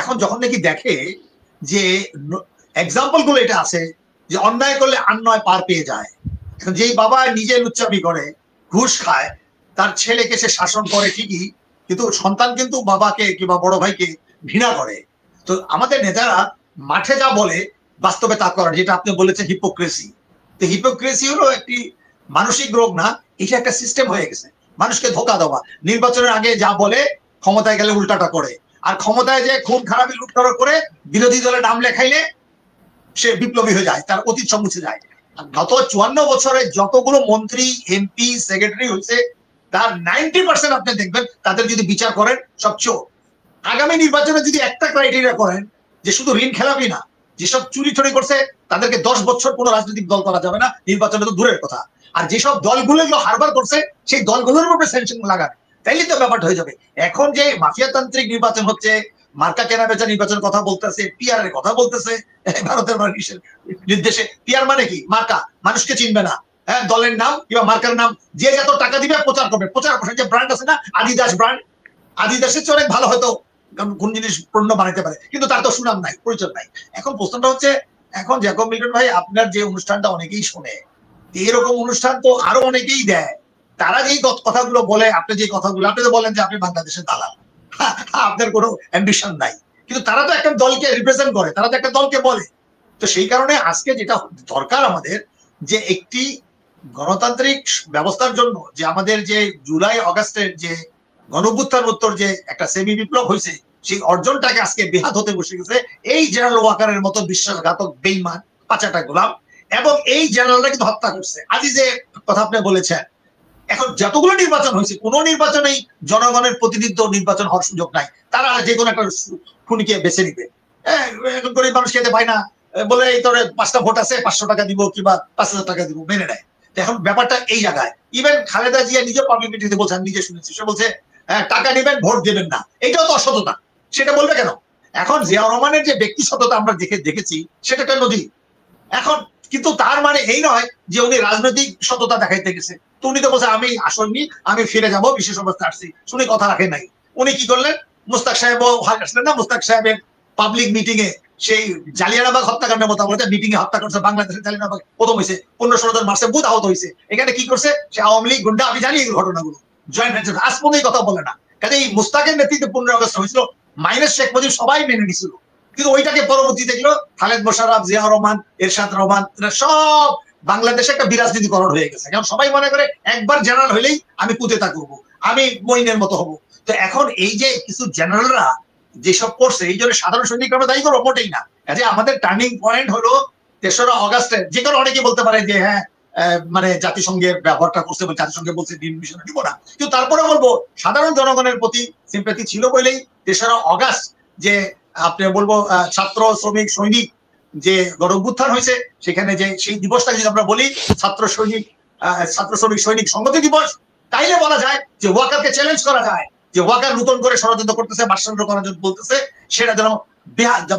এখন যখন নাকি দেখে যে এক্সাম্পল গুলো এটা আছে যে অন্যায় করলে অন্যায় পার পেয়ে যায়, এখন যেই বাবা নিজে লুচ্চামি করে, ঘুষ খায়, তার ছেলেকে সে শাসন করে ঠিকই, কিন্তু সন্তান কিন্তু বাবাকে কিংবা বড় ভাইকে ঘৃণা করে। তো আমাদের নেতারা মাঠে যা বলে বাস্তবে তা করেন, যেটা আপনি বলেছেন হিপোক্রেসি। তো হিপোক্রেসি হলো একটি মানসিক রোগ না, এটা একটা সিস্টেম হয়ে গেছে, মানুষকে ধোকা দেওয়া। নির্বাচনের আগে যা বলে, ক্ষমতায় গেলে উল্টাটা করে, আর ক্ষমতায় যে খুন খারাপি লুটপাট করে বিরোধী দলে নাম লেখাইলে সে বিপ্লবী হয়ে যায়, তার অতীত সব মুছে যায়। গত 54 বছরে যতগুলো মন্ত্রী, এমপি, সেক্রেটারি হয়েছে, তার 90% আপনি দেখবেন তাদের যদি বিচার করেন সব চোর। আগামী নির্বাচনে যদি একটা ক্রাইটেরিয়া করেন যে শুধু ঋণ খেলাপি না, যেসব চুরি চুরি করছে তাদেরকে 10 বছর কোনো রাজনৈতিক দল করা যাবে না, নির্বাচনে তো দূরের কথা। আর যেসব দলগুলো হারবার করছে সেই দলগুলোর উপরে স্যাংশন লাগান, তাইলে তো ব্যাপারটা হয়ে যাবে। এখন যে মাফিয়াতান্ত্রিক নির্বাচন হচ্ছে, মার্কা কেনা বেচা নির্বাচনের কথা বলতেছে, পিআর এর কথা বলতেছে ভারতের নির্দেশে। পিআর মানে কি? মার্কা, মানুষকে চিনবে না, হ্যাঁ, দলের নাম কিংবা মার্কার নাম, যে যত টাকা দিবে প্রচার করবে। প্রচার যে ব্র্যান্ড আছে না, আদিদাস ব্র্যান্ড, আদিদাসের চেয়ে অনেক ভালো হয়তো কোন জিনিস পণ্য বানাইতে পারে, কিন্তু তার তো সুনাম নাই, পরিচয় নাই। এখন প্রশ্নটা হচ্ছে, এখন জ্যাকব মিল্টন ভাই, আপনার যে অনুষ্ঠানটা অনেকেই শোনে, এরকম অনুষ্ঠান তো আরো অনেকেই দেয়, তারা যেই কথাগুলো বলে, আপনি যে কথাগুলো, আপনি তো বলেন যে আপনি বাংলাদেশের দালাল, আপনার কোনো অ্যাম্বিশন নাই, কিন্তু তারা তো একটা দলকে রিপ্রেজেন্ট করে, তারা তো একটা দলকে বলে। তো সেই কারণে আজকে যেটা দরকার আমাদের, যে একটি গণতান্ত্রিক ব্যবস্থার জন্য যে আমাদের যে জুলাই আগস্টের যে গণঅভ্যুত্থান উত্তর যে একটা সেমি বিপ্লব হয়েছে, সেই অর্জনটাকে আজকে বেহাত হতে বসে গেছে এই জেনারেল ওয়াকারের মতো বিশ্বাসঘাতক বেঈমান পাচাটা গোলাম। এবং এই জেনারেলরা কিন্তু হত্যা করছে। আজই যে কথা আপনি বলেছেন, এখন যতগুলো নির্বাচন হয়েছে, কোন নির্বাচনেই জনগণের প্রতিনিধিত্ব নির্বাচন হওয়ার সুযোগ নাই, তারা যে কোনো একটা খুনিকে বেছে নিবে। এখন গরিব মানুষ খেতে পায় না বলে এই তোর 5টা ভোট আছে, 500 টাকা দিব কিংবা 5000 টাকা দিব, মেনে নেয়। এখন ব্যাপারটা এই জায়গায়, ইভেন খালেদা জিয়া নিজে পাবলিক মিটিংতে বলছে, আমি নিজে শুনেছি, সে বলছে টাকা নেবেন, ভোট দেবেন না, এটাও তো অসততা। সেটা বলবে কেন? এখন জিয়াউর রহমানের যে ব্যক্তি সততা আমরা দেখেছি, সেটা একটা নদী। এখন কিন্তু তার মানে এই নয় যে উনি রাজনৈতিক সততা দেখাইতে গেছে। তো উনি তো বলছে আমি আসেননি, আমি ফিরে যাব, বিশেষ অবস্থায় আসছি, শুনে কথা রাখেন নাই। উনি কি করলেন? মুস্তাক সাহেব আসলেন না, মুস্তাক সাহেবের পাবলিক মিটিং এ সেই জালিয়ানাবাগ হত্যাকাণ্ডের মতো বলতে মিটিং এ হত্যা করছে, বাংলাদেশের জালিয়ানাবাগ প্রথম হয়েছে, 15-16 জন মার্চে বুধ আহত হয়েছে। এখানে কি করছে? সে আওয়ামী লীগ গুন্ডা, আমি জানি এই ঘটনাগুলো, জয়েন্ট ভেঞ্চার, আজ পর্যন্ত কথা বলে না। কাজে এই মুস্তাকের নেতৃত্বে 15 আগস্ট হয়েছিল, মাইনাস শেখ মুজিব সবাই মেনে নিছিল, কিন্তু ওইটাকে পরবর্তী দেখলো খালেদ মোশাররফ, জিয়াউর রহমান, এরশাদ রহমান, সব বাংলাদেশে একটা বিরাজনীতিকরণ হয়ে গেছে। এখন সবাই মনে করে একবার জেনারেল হইলেই আমি কুদেতা করবো, আমি মইনের মতো হবো। তো এখন এই যে কিছু জেনারেলরা যেসব করছে, এই জন্য সাধারণ সৈনিক আমরা দায়ী করবো মোটেই না। কাজে আমাদের টার্নিং পয়েন্ট হলো 3রা অগাস্টে, যে কারণে অনেকে বলতে পারে যে হ্যাঁ মানে জাতিসংঘের ব্যবহারটা করছে, জাতিসংঘে বলছে ডিমিশন দিব না, কিন্তু তারপরে বলবো সাধারণ জনগণের প্রতি সিম্প্যাথি ছিল বলেই 3রা অগাস্ট যে আপনি বলবো ছাত্র শ্রমিক সৈনিক যে গণ অভ্যুত্থান হয়েছে, সেখানে যে সেই দিবসটাকে যদি আমরা বলি ছাত্র শ্রমিক সৈনিক সংহতি দিবস, তাইলে বলা যায় যে ওয়াকারকে চ্যালেঞ্জ করা যায় যে ওয়াকার নতুন করে ষড়যন্ত্র করতেছে, মার্শাল করার জন্য বলতেছে, সেটা যেন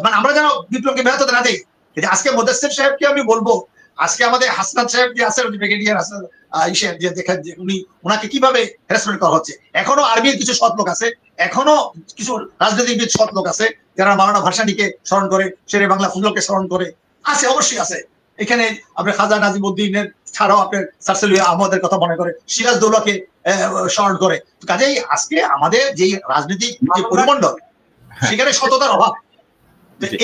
মানে আমরা যেন বিপ্লবকে ব্যাহত না দেই। আজকে মুদাসসির সাহেবকে আমি বলবো, আজকে আমাদের হাসনাত সাহেব যে আছে ব্রিগেডিয়ার হাসনাত ইসের যে দেখেন যে উনাকে কিভাবে হ্যারাসমেন্ট করা হচ্ছে। এখনো আর্মির কিছু সৎ লোক আছে, এখনো কিছু রাজনীতিবিদ সৎ লোক আছে যারা মাওলানা ভাসানীকে স্মরণ করে, শেরে বাংলা ফজলকে স্মরণ করে, আছে, অবশ্যই আছে। এখানে আপনার খাজা নাজিমউদ্দিনের ছাড়াও আপনার সারসেলু আহমদের কথা মনে করে, সিরাজ দৌলাকে স্মরণ করে। কাজেই আজকে আমাদের যে রাজনৈতিক যে পরিমণ্ডল, সেখানে সততার অভাব।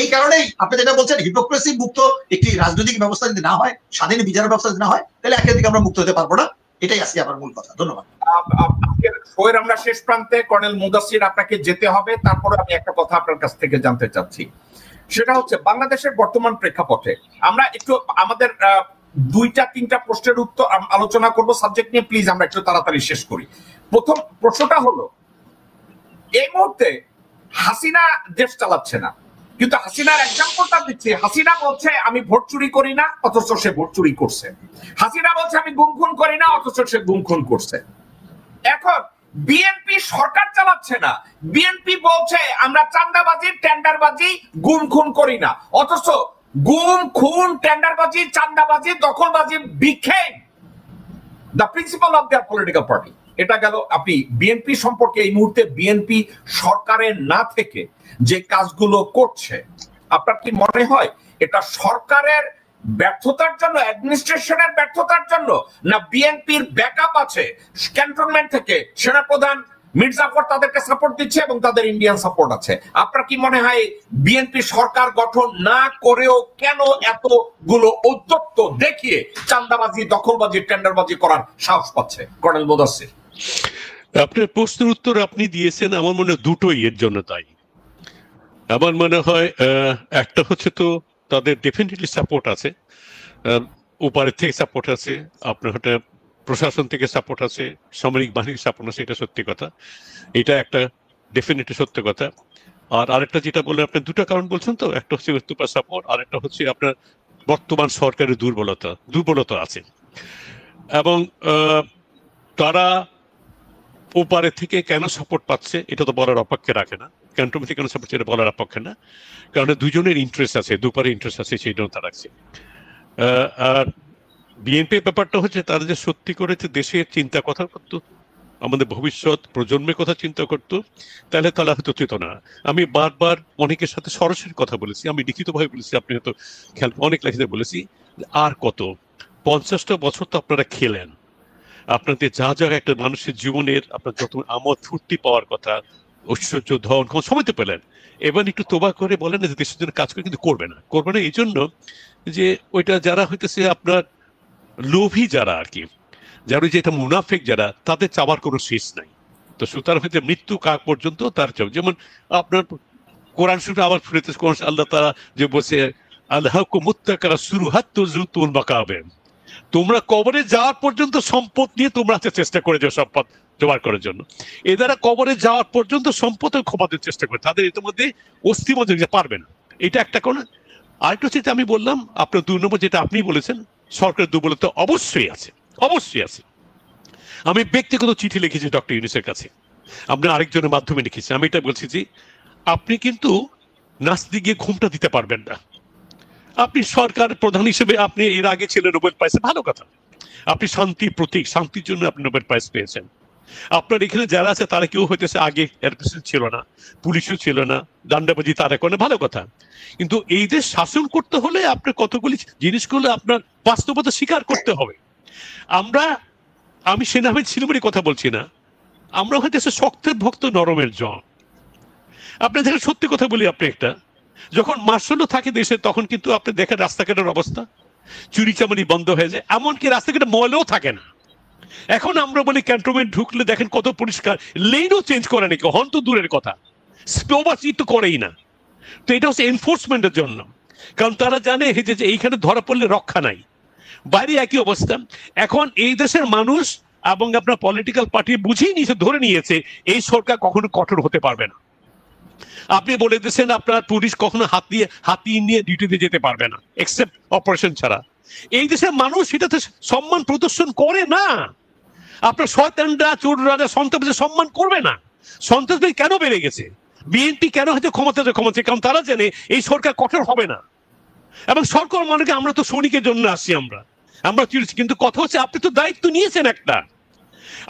এই কারণেই আপনি যেটা বলছেন, হিপোক্রেসি মুক্ত একটি রাজনৈতিক ব্যবস্থা যদি না হয়, স্বাধীন বিচার ব্যবস্থা যদি না হয়, তাহলে একের দিকে আমরা মুক্ত হতে পারবো না। এটাই আজকে আমার মূল কথা। ধন্যবাদ। শোয়ের আমরা শেষ প্রান্তে, কর্নেল মুদাসসির আপনাকে যেতে হবে, তারপরে আমি একটা কথা আপনার কাছ থেকে জানতে চাচ্ছি, সেটা হচ্ছে বাংলাদেশের বর্তমান প্রেক্ষাপটে আমরা একটু আমাদের 2-3টা প্রশ্নের উত্তর আলোচনা করব সাবজেক্ট নিয়ে, প্লিজ আমরা একটু তাড়াতাড়ি শেষ করি। প্রথম প্রশ্নটা হলো, এই মুহূর্তে হাসিনা দেশ চালাচ্ছে না, কিন্তু হাসিনার এক্সাম্পলটা দিচ্ছি। হাসিনা বলছে আমি ভোট চুরি করি না, অথচ সে ভোট চুরি করছে। হাসিনা বলছে আমি গুম খুন করি না, অথচ সে গুম খুন করছে। এখন বিএনপি সরকার চালাচ্ছে না, বিএনপি বলছে আমরা চাঁদাবাজি টেন্ডারবাজি গুম খুন করি না, অথচ গুম খুন টেন্ডারবাজি চাঁদাবাজি দখলবাজি became the principle of their political party। এটা গেল। আপনি বিএনপি সম্পর্কে এই মুহূর্তে বিএনপি সরকারের না থেকে যে কাজগুলো করছে, আপনার কি মনে হয় এটা সরকারের ব্যর্থতার জন্য, অ্যাডমিনিস্ট্রেশনের ব্যর্থতার জন্য, না বিএনপির ব্যাকআপ আছে ক্যান্টনমেন্ট থেকে, সেনাপ্রধান মির্জাফর তাদেরকে সাপোর্ট দিচ্ছে এবং তাদের ইন্ডিয়ান সাপোর্ট আছে? আপনার কি মনে হয় বিএনপি সরকার গঠন না করেও কেন এতগুলো উদ্যোক্ত দেখিয়ে চাঁদাবাজি দখলবাজি টেন্ডারবাজি করার সাহস পাচ্ছে? কর্নেল মুদাসসির, আপনার প্রশ্নের উত্তর আপনি দিয়েছেন, আমার মনে হয় দুটোই এর জন্য দায়ী। আমার মনে হয় একটা হচ্ছে তো তাদের ডেফিনেটলি সাপোর্ট আছে, উপরের থেকে সাপোর্ট আছে, আপনার হয়তো প্রশাসন থেকে সাপোর্ট আছে, সামরিক বাহিনীর সাপোর্ট আছে, এটা সত্যি কথা, এটা একটা ডেফিনেটলি সত্য কথা। আর আরেকটা যেটা বললেন, আপনি দুটো কারণ বলছেন তো, একটা হচ্ছে সুপার সাপোর্ট, আর একটা হচ্ছে আপনার বর্তমান সরকারের দুর্বলতা আছে, এবং তারা ওপারে থেকে কেন সাপোর্ট পাচ্ছে এটা তো বলার অপেক্ষা রাখে না, ক্যান্টনমেন্ট থেকে কেন সাপোর্ট এটা বলার অপেক্ষা না, কারণ দুজনের ইন্টারেস্ট আছে, দুপারে ইন্টারেস্ট আছে, সেই জন্য তারা রাখছে। আর বিএনপি ব্যাপারটা হচ্ছে তারা যে সত্যি করেছে দেশের চিন্তা কথা করতো, আমাদের ভবিষ্যৎ প্রজন্মের কথা চিন্তা করতো, তাহলে তারা হয়তো চেত না। আমি বারবার অনেকের সাথে সরাসরি কথা বলেছি, আমি লিখিতভাবে বলেছি, আপনি হয়তো খেয়াল অনেক লেখিতে বলেছি, আর কত 50টা বছর তো আপনারা খেলেন, আপনাদের যা যা একটা মানুষের জীবনের আপনার যত আমোদ ফুর্তি পাওয়ার কথা, ঐশ্বর্য ধন সময় তো পেলেন, এবার একটু তোবা করে বলেন যে দেশের জন্য কাজ করে, কিন্তু করবে না এই জন্য যে ওইটা যারা হইতেছে আপনার লোভী যারা আর কি, যারা যেটা মুনাফিক যারা, তাদের চাওয়ার কোনো শেষ নাই। তো সুতরাং হইতে মৃত্যু কাক পর্যন্ত তার চাও, যেমন আপনার কোরআন শরীফে আবার ফিরেছে আল্লাহ তাআলা যে বলছে আল্লাহকুম মুত্তাকারা সুরুহাত্তু জুতুল মাকাবেন, তোমরা কবরে যাওয়ার পর্যন্ত সম্পদ নিয়ে তোমরা চেষ্টা করে যাও সম্পদ জোগাড় করার জন্য। এদারা কবরে যাওয়ার পর্যন্ত সম্পদ ক্ষমাদের চেষ্টা করে, তাদের ইতিমধ্যে অস্থিমজ্জ পারবে না, এটা একটা কোন। আরেকটা হচ্ছে আমি বললাম আপনার 2 নম্বর যেটা আপনি বলেছেন, সরকারের দুর্বলতা অবশ্যই আছে। আমি ব্যক্তিগত চিঠি লিখেছি ডক্টর ইউনূসের কাছে, আপনি আরেকজনের মাধ্যমে লিখেছি, আমি এটা বলছি যে আপনি কিন্তু নাচতে গিয়ে ঘুমটা দিতে পারবেন না। আপনি সরকার প্রধান হিসেবে আপনি এর আগে ছিলেন, নোবেল প্রাইজ, ভালো কথা, আপনি শান্তির প্রতীক, শান্তির জন্য আপনি নোবেল প্রাইজ পেয়েছেন। আপনার এখানে যারা আছে তারা কেউ হইতেছে আগে এয়ারপ্রেসিডেন্ট ছিল না, পুলিশও ছিল না, দান্ডাবাজি তারা করে, ভালো কথা, কিন্তু এই দেশ শাসন করতে হলে আপনার কতগুলি জিনিসগুলো আপনার বাস্তবতা স্বীকার করতে হবে। আমি সেনাবাহিনী ছিলামের কথা বলছি না, আমরা হয়তো শক্তের ভক্ত নরমের জন। আপনি দেখেন, সত্যি কথা বলি, আপনি একটা যখন মার্শাল থাকে দেশে, তখন কিন্তু আপনি দেখেন রাস্তাঘাটের অবস্থা, চুরি চামারি বন্ধ হয়ে যায়, এমনকি রাস্তাঘাটে ময়লাও থাকে না। এখন আমরা বলি ক্যান্টনমেন্ট ঢুকলে দেখেন কত পরিষ্কার, লেনও চেঞ্জ করে নাকি, হন তো দূরের কথা, স্টোবাসি তো করেই না। তো এটা হচ্ছে এনফোর্সমেন্টের জন্য, কারণ তারা জানে যে এইখানে ধরা পড়লে রক্ষা নাই। বাইরে একই অবস্থা। এখন এই দেশের মানুষ এবং আপনার পলিটিক্যাল পার্টি বুঝিয়ে নিয়েছে, ধরে নিয়েছে এই সরকার কখনো কঠোর হতে পারবে না। আপনি বলে দিয়েছেন আপনার পুলিশ কখনো হাতি নিয়ে ডিউটিতে যেতে পারবে না এক্সেপ্ট অপারেশন ছাড়া। এই দেশের মানুষ সেটাতে সম্মান প্রদর্শন করে না। আপনার শয়তানরা, চোররা, সন্ত্রাসীদের সম্মান করবে না। সন্ত্রাসবাদী কেন বেড়ে গেছে? বিএনপি কেন হয়তো ক্ষমতাতে, কারণ তারা জানে এই সরকার কঠোর হবে না। এবং সরকার মানে আমরা তো সৈনিকের জন্য আসছি, আমরা চিরছি। কিন্তু কথা হচ্ছে আপনি তো দায়িত্ব নিয়েছেন একটা।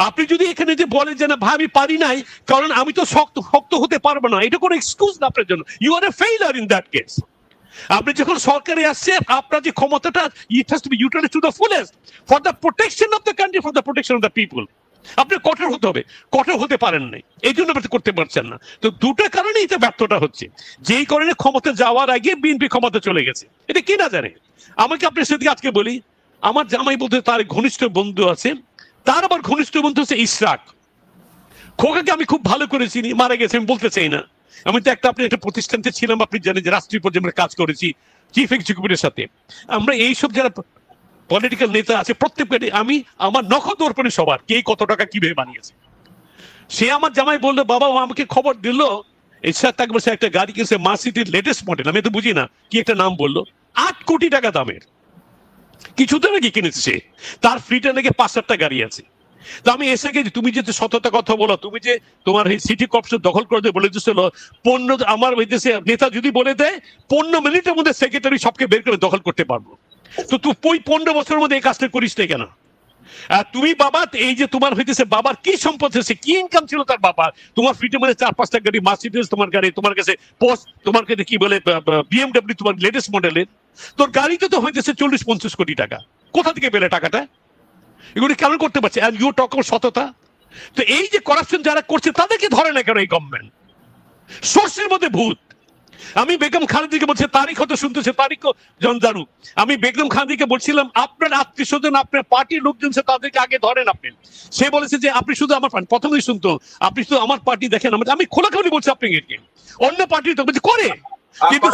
আপনি যদি এখানে যে বলেন যে না ভাই আমি পারি নাই কারণ আমি তো শক্ত হতে পারবো না, এটা কোনো এক্সকিউজ না আপনার জন্য। You are a failure in that case. আপনি যখন সরকারে আসছে, আপনার যে ক্ষমতাটা, it has to be utilized to the fullest for the protection of the country, for the protection of the people. আপনি কঠোর হতে হবে, কঠোর হতে পারেন নাই, এই জন্য আপনি করতে পারছেন না। তো দুটো কারণে এটা ব্যর্থতা হচ্ছে। যেই কারণে ক্ষমতা যাওয়ার আগে বিএনপি ক্ষমতা চলে গেছে, এটা কে না জানে। আমাকে আপনার সাথে আজকে বলি, আমার জামাই বলতে তার ঘনিষ্ঠ বন্ধু আছে, তার আবার ঘনিষ্ঠ বন্ধু হচ্ছে ইশরাক। খোকাকে আমি খুব ভালো করে চিনি, মারা গেছে আমি বলতে চাই না। আমি তো আপনি একটা প্রতিষ্ঠানতে ছিলাম, আপনি জানেন যে রাষ্ট্রীয় পর্যায়ে আমরা কাজ করেছি চিফ এক্সিকিউটিভের সাথে। আমরা এইসব যারা পলিটিক্যাল নেতা আছে প্রত্যেককে আমি আমার নখদর্পণে সবার কে কত টাকা কিভাবে বানিয়েছে। সে আমার জামাই বললো, বাবা আমাকে খবর দিল ইশরাক তাকে বলছে একটা গাড়ি কিনছে, মার্সিডিজের লেটেস্ট মডেল, আমি তো বুঝি না কি একটা নাম বললো, 8 কোটি টাকা দামের। কিছুদিন আগে কিনেছে সে, তার ফ্লিটে নাকি 5-7টা গাড়ি আছে। তো আমি এসে গেছি, তুমি যে সততা কথা বলো, তুমি যে তোমার এই সিটি কর্পোরেশন দখল করে বলে দিচ্ছিল 15, আমার ওই দেশে নেতা যদি বলে দেয় 15 মিনিটের মধ্যে সেক্রেটারি সবকে বের করে দখল করতে পারবো। তো তুই 15 বছরের মধ্যে এই কাজটা করিস না কেন? তুমি বাবা, এই যে তোমার হইতেছে বাবার কি সম্পদ হয়েছে, কি ইনকাম ছিল তার বাবার, তোমার ফ্লিটের মধ্যে 4-5টা গাড়ি, মার্সিডিজ তোমার গাড়ি, তোমার কাছে পোস্ট, তোমার কাছে কি বলে বিএমডব্লিউ তোমার লেটেস্ট মডেলের, তোর গাড়িতে তো হইতেছে 40-50 কোটি টাকা। কোথা থেকে পেলে টাকাটা? এগুলি কেমন করতে পারছে? and you talk about সততা। তো এই যে করাপশন যারা করছে তাদেরকে ধরে না কেন এই গভর্নমেন্ট? সোর্সের মধ্যে ভূত। আমি বেগম খালেদাকে বলছি, তারিখ হয়তো শুনতেছে, তারিখ জন জানুক, আমি বেগম খালেদাকে বলছিলাম আপনার আত্মীয় স্বজন, আপনার পার্টির লোকজন তাদেরকে আগে ধরেন আপনি। সে বলেছে যে আপনি শুধু আমার পার্টি, প্রথমেই শুনতো আপনি শুধু আমার পার্টি দেখেন। আমি খোলাখুলি বলছি আপনাকে, অন্য পার্টি তো করে, কিন্তু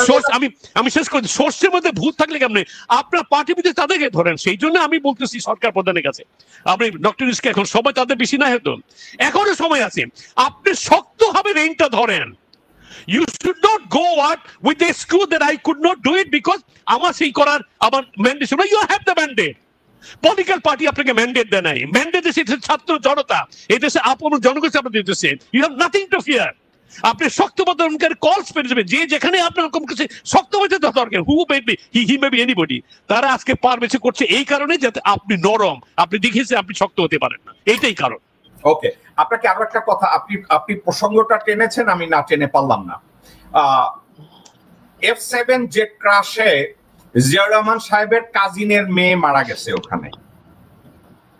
আমি শেষ করি, সোর্সের মধ্যে ভূত থাকলে কেমনে আপনার পার্টির মধ্যে তাদেরকে ধরেন। সেই জন্য আমি বলতেছি সরকার প্রধানের কাছে, আপনি ডক্টর ইউনূসকে, এখন সময় তাদের বেশি না হতো, এখনো সময় আছে, আপনি শক্তভাবে রেইনটা ধরেন। You should not go out with the excuse that I could not do it because আমার সেই করার আমার ম্যান্ডেট ছিল। You have the mandate. Political party আপনাকে ম্যান্ডেট দেয় নাই, ম্যান্ডেট দিয়েছে ছাত্র জনতা, এই দেশে আপনার জনগণ আপনার দিতেছে। You have nothing to fear. আপনি শক্তপদনকারী কলস পেয়ে যাবেন, যে যেখানে আপনার কাছে শক্ত হইতে দরকার, হি মে বি এনিবডি, তারা আজকে পার বেছে করছে এই কারণে যাতে আপনি নরম, আপনি দেখিয়েছে আপনি শক্ত হতে পারেন না, এইটাই কারণ। ওকে, আপনাকে আরো একটা কথা, আপনি প্রসঙ্গটা টেনেছেন, আমি না টেনে পারলাম না। F7 জেট ক্রাশে জিয়া রহমান সাহেবের কাজিনের মেয়ে মারা গেছে ওখানে,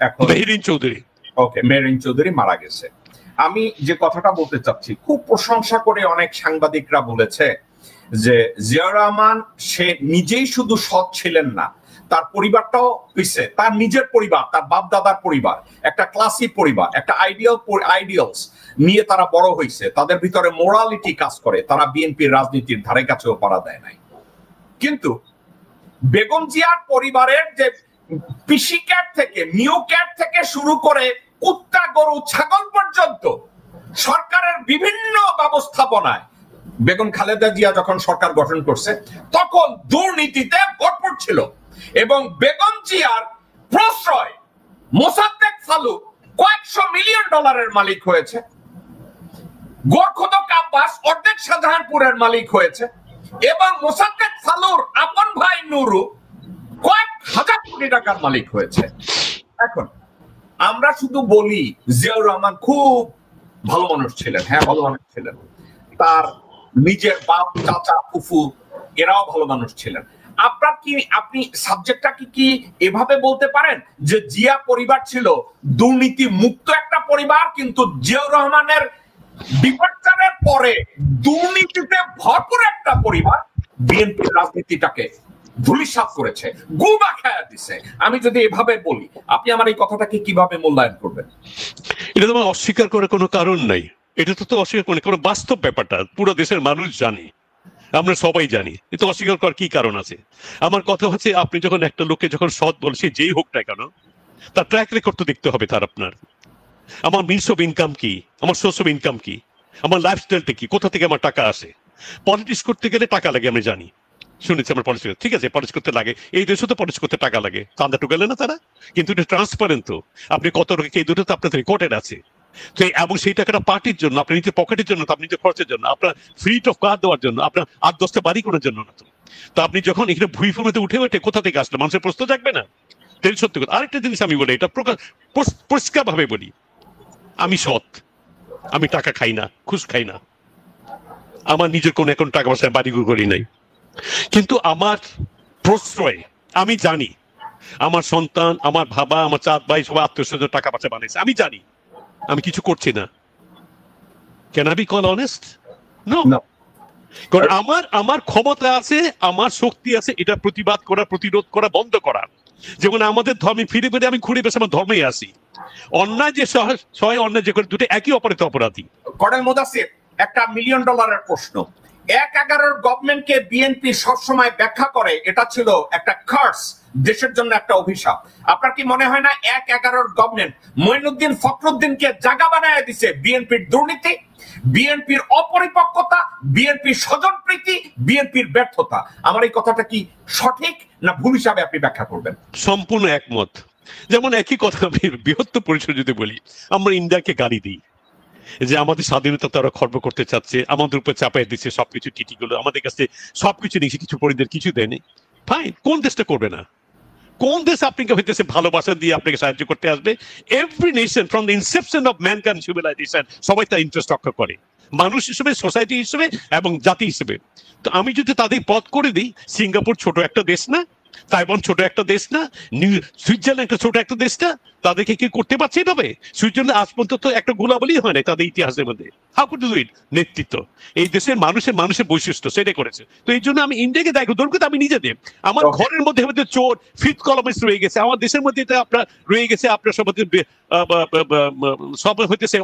এখন মেহরিন চৌধুরী। ওকে, মেহরিন চৌধুরী মারা গেছে। আমি যে কথাটা বলতে চাচ্ছি, খুব প্রশংসা করে অনেক সাংবাদিকরা বলেছে যে জিয়া রহমান সে নিজেই শুধু সৎ ছিলেন না, তার পরিবারটাও হইছে তার নিজের পরিবার, তার বাপ দাদার পরিবার, একটা ক্লাসিক পরিবার, একটা আইডিয়ালস নিয়ে তারা বড় হয়েছে, তাদের ভিতরে মোরালিটি কাজ করে, তারা বিএনপির রাজনীতির ধারে কাছেও পাড়া দেয় নাই। কিন্তু বেগম জিয়ার পরিবারের যে পিসি ক্যাট থেকে, নিউ ক্যাট থেকে শুরু করে কুত্তা, গরু, ছাগল পর্যন্ত সরকারের বিভিন্ন ব্যবস্থাপনায় বেগম খালেদা জিয়া যখন সরকার গঠন করছে তখন দুর্নীতিতে ভরপুর ছিল। এবং বেগম জিয়ার প্রশ্রয় মোসাদ্দেক ফালু কয়েকশো মিলিয়ন ডলারের মালিক হয়েছে, গোরখোদক আব্বাস অর্ধেক শাহজাহানপুরের মালিক হয়েছে, এবং মোসাদ্দেক ফালুর আপন ভাই নুরু কয়েক হাজার কোটি টাকার মালিক হয়েছে। এখন আমরা শুধু বলি জিয়াউর রহমান খুব ভালো মানুষ ছিলেন, হ্যাঁ ভালো মানুষ ছিলেন, তার নিজের বাপ, চাচা, ফুফু এরাও ভালো মানুষ ছিলেন। আপনার কি আপনি সাবজেক্টটা কি এভাবে বলতে পারেন যে জিয়া পরিবার ছিল দুর্নীতি মুক্ত একটা পরিবার, কিন্তু জিয়াউর রহমানের ডিপার্চারের পরে দুর্নীতিতে ভরপুর একটা পরিবার বিএনপির রাজনীতিটাকে ধূলিসাৎ করেছে, গুবা খায়া দিছে? আমি যদি এভাবে বলি, আপনি আমার এই কথাটাকে কিভাবে মূল্যায়ন করবেন? এটা তো অস্বীকার করার কোনো কারণ নাই, এটা তো অস্বীকার করে কোনো বাস্তব ব্যাপারটা পুরো দেশের মানুষ জানে, আমরা সবাই জানি, এটা অস্বীকার করার কি কারণ আছে? আমার কথা হচ্ছে, আপনি যখন একটা লোককে যখন সৎ বল, সে যেই হোক না কেন, তার ট্র্যাক রেকর্ড তো দেখতে হবে তার। আপনার আমার মিনস অফ ইনকাম কি, আমার সোর্স অফ ইনকাম কি, আমার লাইফস্টাইলটা কি, কোথা থেকে আমার টাকা আসে। পলিটিক্স করতে গেলে টাকা লাগে, আমি জানি, শুনেছি আমার পলিটিক্স, ঠিক আছে, পলিটিক্স করতে লাগে, এই দেশে তো পলিটিক্স করতে টাকা লাগে, চাঁদা টুকালে না তারা, কিন্তু এটা ট্রান্সপারেন্ট তো, আপনি কত রকম, এই দুটো তো আপনাদের রেকর্ডেড আছে। তো এবং সেই টাকাটা পার্টির জন্য, আপনার নিজের পকেটের জন্য, আপনার নিজের খরচের জন্য, আপনার ফ্রি অফ কার দেওয়ার জন্য, আপনার 8-10টা বাড়ি করার জন্য না। তো আপনি যখন এখানে ভূমিতে উঠে উঠে কোথা থেকে আসলে মানুষের প্রশ্ন জাগবে না? সত্যি কথা। আরেকটা জিনিস আমি বলি, এটা পরিষ্কার ভাবে বলি, আমি সৎ, আমি টাকা খাই না, ঘুষ খাই না, আমার নিজের কোনো এখন টাকা পয়সা বাড়ি করি নাই, কিন্তু আমার প্রশ্রয় আমি জানি আমার সন্তান, আমার বাবা, আমার 4 ভাই সবাই আত্মীয় স্বজন টাকা পয়সা বানাইছে, আমি জানি আমি কিছু করছি না। Can I be call honest? No. কারণ আমার ক্ষমতা আছে, আমার শক্তি আছে এটা প্রতিবাদ করা, প্রতিরোধ করা, বন্ধ করা। যেমন আমাদের ধর্মে ফিরে ফিরে আমি ঘুরে বেশ আমার ধর্মেই আসি, অন্যায় যে সহায় অন্যায় যে করে, দুটো একই অপরাধে অপরাধী। কর্নেল মুদাসসির, একটা $1 মিলিয়ন প্রশ্ন। 1/11 গভর্নমেন্টকে বিএনপি সবসময় ব্যাখ্যা করে এটা ছিল একটা কার্স, দেশের জন্য একটা অভিশাপ। আপনার কি মনে হয় না 1/11 গভর্নমেন্ট মঈনুদ্দিন ফখরুদ্দিনকে জায়গা বানায় দিছে বিএনপির দুর্নীতি, বিএনপির অপরিপক্কতা, বিএনপির স্বজনপ্রীতি, বিএনপির ব্যর্থতা? আমার এই কথাটা কি সঠিক না ভুল হিসাবে আপনি ব্যাখ্যা করবেন? সম্পূর্ণ একমত। যেমন একই কথা আমি বৃহত্তর পরিসরে যদি বলি, আমরা ইন্ডিয়াকে গালি দিই যে আমাদের স্বাধীনতা তারা খর্ব করতে চাচ্ছে, আমাদের উপর চাপাই দিচ্ছে সবকিছু, টিটিগুলো আমাদের কাছে সবকিছু নিয়েছে, কিছু পরিদের কিছু দেয়নি। ফাইন, কোন দেশটা করবে না? কোন দেশ আপনাকে হইতেছে ভালোবাসা দিয়ে আপনাকে সাহায্য করতে আসবে? Every nation from the inception of mankind civilization সবাই তার ইন্টারেস্ট রক্ষা করে, মানুষ হিসেবে, সোসাইটি হিসেবে এবং জাতি হিসেবে। তো আমি যদি তাদের পথ করে দিই, সিঙ্গাপুর ছোট একটা দেশ না, তাইওয়ান ছোট একটা দেশ না, সুইজারল্যান্ড একটা ছোট একটা দেশ না, তাদেরকে কি করতে পারছে এভাবে? সুইজারল্যান্ড আজ পর্যন্ত একটা গোলাবলি হয় না তাদের ইতিহাসের মধ্যে। How could do it? নেতৃত্ব, এই দেশের মানুষের বৈশিষ্ট্য, সেটাই করেছে। তো এই জন্য আমি ইন্ডিয়াকে দেখো, দরকার আমি নিজে দেব, আমার ঘরের মধ্যে হয়তো চোর, ফিফথ কলমিস্ট রয়ে গেছে, আমার দেশের মধ্যে এটা আপনার রয়ে গেছে, আপনার সব সব হইতেছে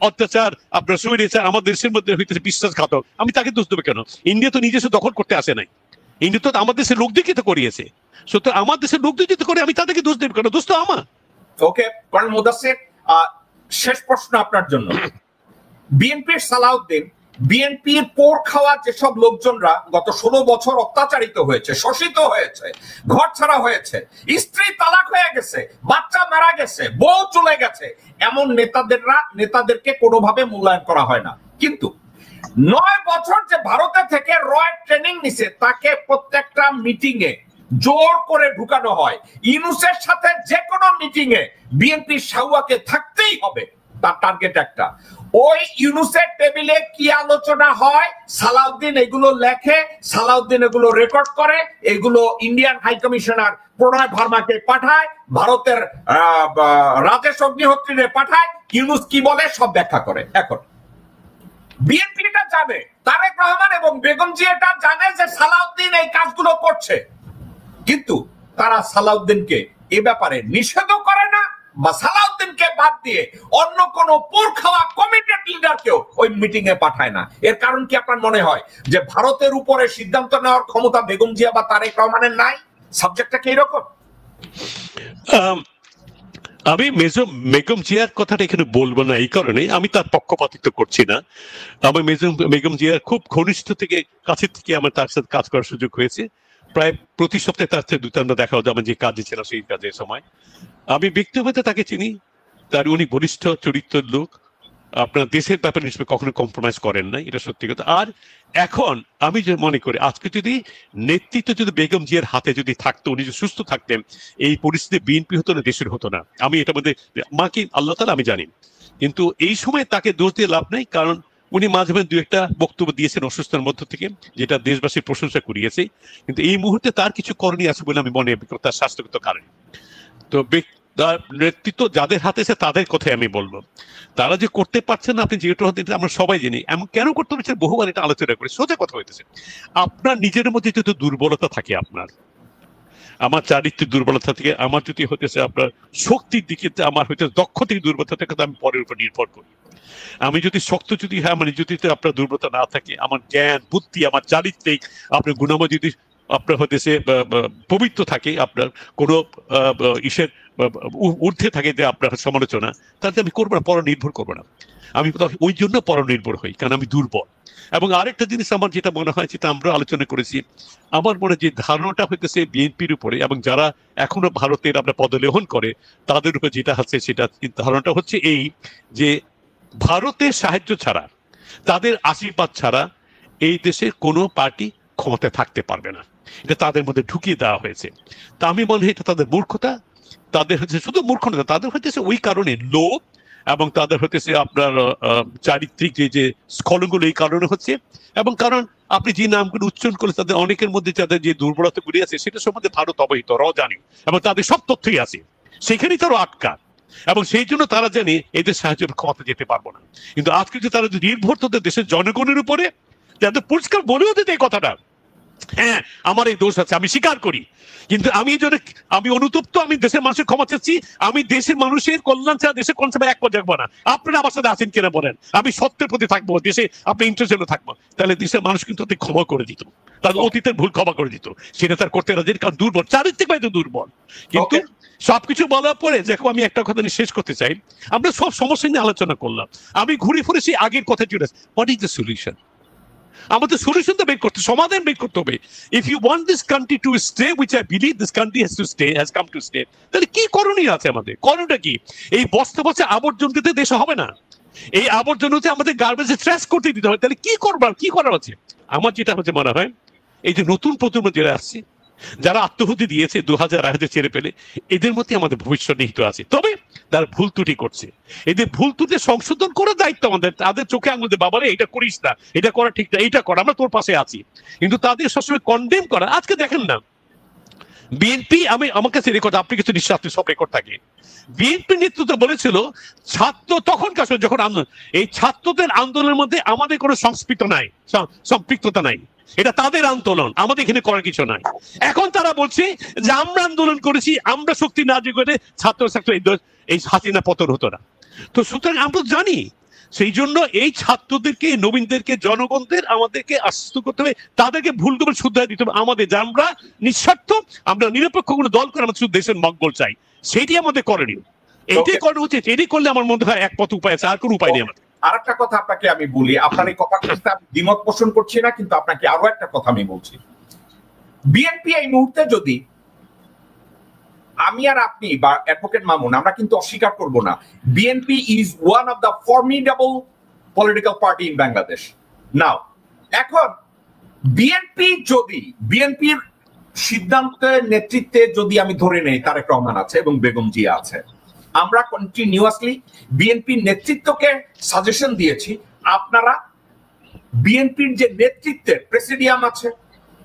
অত্যাচার, আপনার স্বৈরাচার, আমার দেশের মধ্যে হইতেছে বিশ্বাসঘাতক। আমি তাকে দোষ দেবো কেন? ইন্ডিয়া তো নিজস্ব দখল করতে আসে নাই, ইন্ডিয়া তো আমার দেশের লোক দিয়ে তো করিয়েছে। সুতরাং আমার দেশের লোক দিয়ে যদি করে, আমি তাদেরকে দোষ দেব কেন? দোষ তো আমার। ওকে কর্নেল মুদাসসির, শেষ প্রশ্ন আপনার জন্য। বিএনপির সালাউদ্দিন, বিএনপির পোর খাওয়া যেসব লোকজনরা গত 16 বছর অত্যাচারিত হয়েছে, শোষিত হয়েছে, ঘর ছাড়া হয়েছে, স্ত্রী তালাক হয়ে গেছে, বাচ্চা মারা গেছে, বউ চলে গেছে, এমন নেতাদেরকে কোনোভাবে মূল্যায়ন করা হয় না। কিন্তু 9 বছর যে ভারতে থেকে রয় ট্রেনিং নিছে, তাকে প্রত্যেকটা মিটিং এ জোর করে ঢুকানো হয়। ইউনূসের সাথে যে কোনো মিটিং এ বিএনপি সাউয়াকে থাকতেই হবে, তার টার্গেট একটা। ওই ইউনূসের টেবিলে কি আলোচনা হয়, সালাউদ্দিন এগুলো লেখে, সালাউদ্দিন এগুলো রেকর্ড করে, এগুলো ইন্ডিয়ান হাই কমিশনার প্রণয় ভার্মাকে পাঠায়, ভারতের রাজেশ অগ্নিহোত্রীরে পাঠায়, ইউনূস কি বলে সব ব্যাখ্যা করে। এখন বিএনপি এটা জানে, তারেক রহমান এবং বেগম জি এটা জানে যে সালাউদ্দিন এই কাজগুলো করছে, কিন্তু তারা সালাউদ্দিনকে এ ব্যাপারে নিষেধও করে না, বা সালাউদ্দিনকে বাদ দিয়ে অন্য কোন পোর খাওয়া কমিটেড লিডারকেও ওই মিটিং এ পাঠায় না। এর কারণ কি আপনার মনে হয় যে ভারতের উপরে সিদ্ধান্ত নেওয়ার ক্ষমতা বেগম জিয়া বা তারেক রহমানের নাই? সাবজেক্টটা কি এরকম? আমি বেগম জিয়ার কথাটা এখানে বলবো না, এই কারণে আমি তার পক্ষপাতিত্ব করছি না। আমি বেগম জিয়ার খুব ঘনিষ্ঠ থেকে, কাছের থেকে আমার তার সাথে কাজ করার সুযোগ হয়েছে। প্রায় প্রতি সপ্তাহে তার সাথে দুটান্ন দেখা হতো, আমার যে কাজে ছিল সেই কাজের সময়। আমি ব্যক্তিগত তাকে চিনি, তার উনি বলিষ্ঠ চরিত্রের লোক, আপনার দেশের ব্যাপারে হিসেবে কখনো কম্প্রোমাইজ করেন না, এটা সত্যি কথা। আর এখন আমি যে মনে করি, আজকে যদি নেতৃত্ব যদি বেগম জিয়ার হাতে যদি থাকতো, উনি যদি সুস্থ থাকতেন, এই পরিস্থিতি বিএনপি হতো না, দেশের হতো না। আমি এটার মধ্যে মাকে আল্লাহ তাআলা আমি জানি, কিন্তু এই সময় তাকে দোষ দিয়ে লাভ নেই, কারণ উনি মাঝে মাঝে দু একটা বক্তব্য দিয়েছেন অসুস্থতার মধ্য থেকে, যেটা দেশবাসীর প্রশংসা করিয়েছে, কিন্তু এই মুহূর্তে তার কিছু করণীয় আছে বলে আমি মনে করি, তার স্বাস্থ্যগত কারণে। তো তার নেতৃত্ব যাদের হাতে আছে তাদের কথাই আমি বলবো। তারা যে করতে পারছেন না, আপনি যেহেতু আমরা সবাই জানি, এমন কেন করতে পারছেন, বহুবার এটা আলোচনা করে। সোজা কথা হইতেছে, আপনার নিজের মধ্যে যদি দুর্বলতা থাকে, আপনার আমার চারিত্রিক দুর্বলতা থেকে, আমার যদি হইতেছে আপনার শক্তির দিকে, আমার হইতে দক্ষতার দুর্বলতা থাকে, আমি পরের উপর নির্ভর করি। আমি যদি শক্ত যদি হয়, মানে যদি আপনার দুর্বলতা না থাকে, আমার জ্ঞান বুদ্ধি, আমার চারিত্রিক আপনার গুণাবলী যদি আপনার হতেছে পবিত্র থাকে, আপনার কোনো ইসের ঊর্ধ্বে থাকে যে আপনার সমালোচনা, তাহলে আমি করবো না, পর নির্ভর করবো না। আমি ওই জন্য পরনির্ভর হই, কারণ আমি দুর্বল। এবং আরেকটা জিনিস আমার যেটা মনে হয়, যেটা আমরা আলোচনা করেছি, আমার মনে যে ধারণাটা হইতেছে বিএনপির উপরে, এবং যারা এখনো ভারতের আমরা পদলেহন করে তাদের উপরে যেটা আছে, সেটা ধারণাটা হচ্ছে এই যে ভারতের সাহায্য ছাড়া, তাদের আশীর্বাদ ছাড়া এই দেশের কোনো পার্টি ক্ষমতায় থাকতে পারবে না। এটা তাদের মধ্যে ঢুকিয়ে দেওয়া হয়েছে। তা আমি মনে হয় এটা তাদের মূর্খতা। তাদের হচ্ছে শুধু মূর্খতা, তাদের হইতেছে ওই কারণে লোভ, এবং তাদের হতেছে আপনার চারিত্রিক যে স্খলনগুলো এই কারণে হচ্ছে। এবং কারণ আপনি যে নামগুলো উচ্চারণ করে, তাদের অনেকের মধ্যে তাদের যে দুর্বলতাগুলি আছে, সেটা সম্বন্ধে ভারত অবহিত, জানে, এবং তাদের সব তথ্যই আছে, সেখানেই তারা আটকা। এবং সেই জন্য তারা জানে এদের সাহায্য ক্ষমতা যেতে পারবো না। কিন্তু আজকে যে তারা নির্ভর তাদের দেশের জনগণের উপরে, যাদের পরিষ্কার বলেও দিতে এই কথাটা, হ্যাঁ আমার এই দোষ আছে, আমি স্বীকার করি, কিন্তু আমি অনুতপ্ত, আমি দেশের মানুষের ক্ষমা চাচ্ছি, আমি দেশের মানুষের কল্যাণ ছাড়া দেশের কোন সময় এক পর্যায়ে থাকবো না। আপনারা আমার সাথে আছেন কিনা বলেন, আমি সত্যের প্রতি থাকবো, দেশে আপনি ইন্টারেস্ট থাকবো, তাহলে দেশের মানুষ কিন্তু ক্ষমা করে দিত, তাদের অতীতের ভুল ক্ষমা করে দিত। সেটা তার করতে রাজি, কারণ দুর্বল, চারিত্রিক ভাই তো দুর্বল। কিন্তু সবকিছু বলার পরে দেখো, আমি একটা কথা নিয়ে শেষ করতে চাই। আমরা সব সমস্যা নিয়ে আলোচনা করলাম, আমি ঘুরে ফিরে সেই আগের কথা চলে আসি, হোয়াট ইজ দ্য সলিউশন? আমাদের সলিউশন তো বের করতে, সমাধান বের করতে হবে। If you want this country to stay, which I believe this country has to stay, has come to stay, তাহলে কি করণীয় আছে আমাদের? করণটা কি? এই বস্তা বস্তা আবর্জনা দিতে দেশে হবে না, এই আবর্জনা হচ্ছে আমাদের গার্বেজে ট্র্যাশ করতে দিতে হবে। তাহলে কি করবার, কি করার আছে? আমার যেটা হচ্ছে মনে হয়, এই যে নতুন প্রজন্ম যারা আসছে, যারা আত্মহত্যা দিয়েছে 2000 ছেড়ে পেলে, এদের মধ্যে আমাদের ভবিষ্যৎ নিহিত আছে। তবে তারা ভুল ত্রুটি করছে, এদের ভুল ত্রুটি সংশোধন করার দায়িত্ব আমাদের। তাদের চোখে আঙুল দিয়ে, বাবারে এটা করিস না, এটা করা ঠিক না, এটা কর, আমরা তোর পাশে আছি। কিন্তু তাদের সবসময় কন্ডেম করা, আজকে দেখেন না বিএনপি, আমার কাছে রেকর্ড, আপনি কিছু নিশ্চয় আপনি সব রেকর্ড থাকে, বিএনপি নেতৃত্ব বলেছিল ছাত্র তখনকার সময় যখন আন্দোলন, এই ছাত্রদের আন্দোলনের মধ্যে আমাদের কোনো সম্পৃক্ততা নাই, এটা তাদের আন্দোলন, আমাদের এখানে করার কিছু নাই। এখন তারা বলছে যে আমরা আন্দোলন করেছি, আমরা শক্তি না করে ছাত্র এই হাসিনা পতন হতো না। তো সুতরাং আমরা জানি, সেই জন্য এই ছাত্রদেরকে, নবীনদেরকে, জনগণদের আমাদেরকে আশ্বস্ত করতে হবে, তাদেরকে ভুলগুলো শুধরে দিতে হবে আমাদের, যে আমরা নিঃস্বার্থ, আমরা নিরপেক্ষ কোনো দল করে আমরা শুধু দেশের মঙ্গল চাই, সেটি আমাদের করণীয়। এইটাই করা উচিত। এটি করলে আমার মনে হয় এক পথ উপায় আছে, আর কোনো উপায় নেই আমাদের। আর একটা কথা আপনাকে আমি বলি, আপনার এই কথা আমি দ্বিমত পোষণ করছি না, কিন্তু আপনাকে আরো একটা কথা আমি বলছি। বিএনপি এই মুহূর্তে যদি, আমি আর আপনি বা অ্যাডভোকেট মামুন, আমরা কিন্তু অস্বীকার করব না, BNP is one of the formidable political party in Bangladesh. Now এখন বিএনপির সিদ্ধান্তের নেতৃত্বে যদি আমি ধরে নেই তারেক রহমান আছে এবং বেগম জিয়া আছে, আমরা কন্টিনিউয়াসলি বিএনপির নেতৃত্বকে সাজেশন দিয়েছি, আপনারা বিএনপির যে নেতৃত্বের প্রেসিডিয়াম আছে,